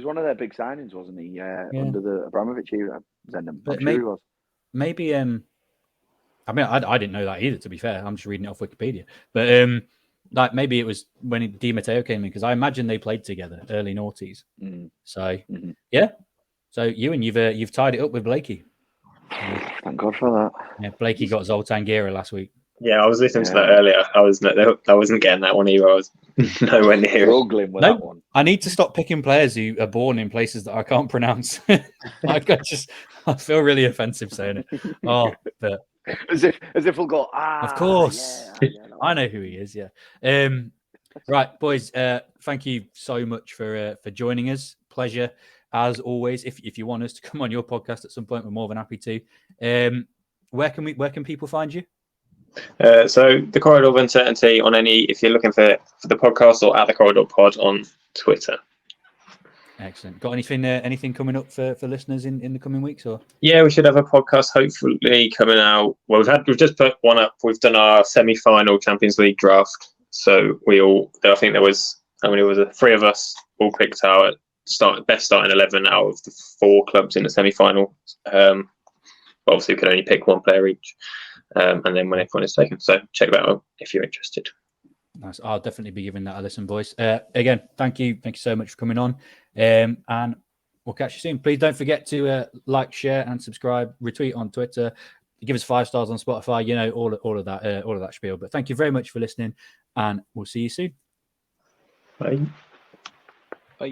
one of their big signings, wasn't he? Under the Abramovich era, Zenden. I'm sure he was. Maybe. I mean, I didn't know that either. To be fair, I'm just reading it off Wikipedia. But like maybe it was when Di Matteo came in, because I imagine they played together early noughties. So yeah. So Euan, you've tied it up with Blakey. Thank God for that. Yeah, Blakey got Zoltan Gera last week. Yeah, I was listening to that earlier. I wasn't getting that one either. I was nowhere near it. Struggling with that one. I need to stop picking players who are born in places that I can't pronounce. I feel really offensive saying it. Oh, but As if we'll go, of course, yeah, I know who he is. Yeah. Right, boys. Thank you so much for joining us. Pleasure as always. If you want us to come on your podcast at some point, we're more than happy to. Where can people find you? So the Corridor of Uncertainty on if you're looking for the podcast, or at the Corridor Pod on Twitter. Excellent. Got anything coming up for listeners in the coming weeks? Or yeah, we should have a podcast hopefully coming out. Well, we've just put one up. We've done our semi-final Champions League draft. So I think there was, how many was it? 3 of us all picked our best starting 11 out of the 4 clubs in the semi-final. Obviously, we could only pick 1 player each. And then when everyone is taken. So check that out if you're interested. Nice. I'll definitely be giving that a listen, boys. Again, thank you so much for coming on, and we'll catch you soon. Please don't forget to like, share, and subscribe. Retweet on Twitter. Give us 5 stars on Spotify. You know, all of that spiel. But thank you very much for listening, and we'll see you soon. Bye.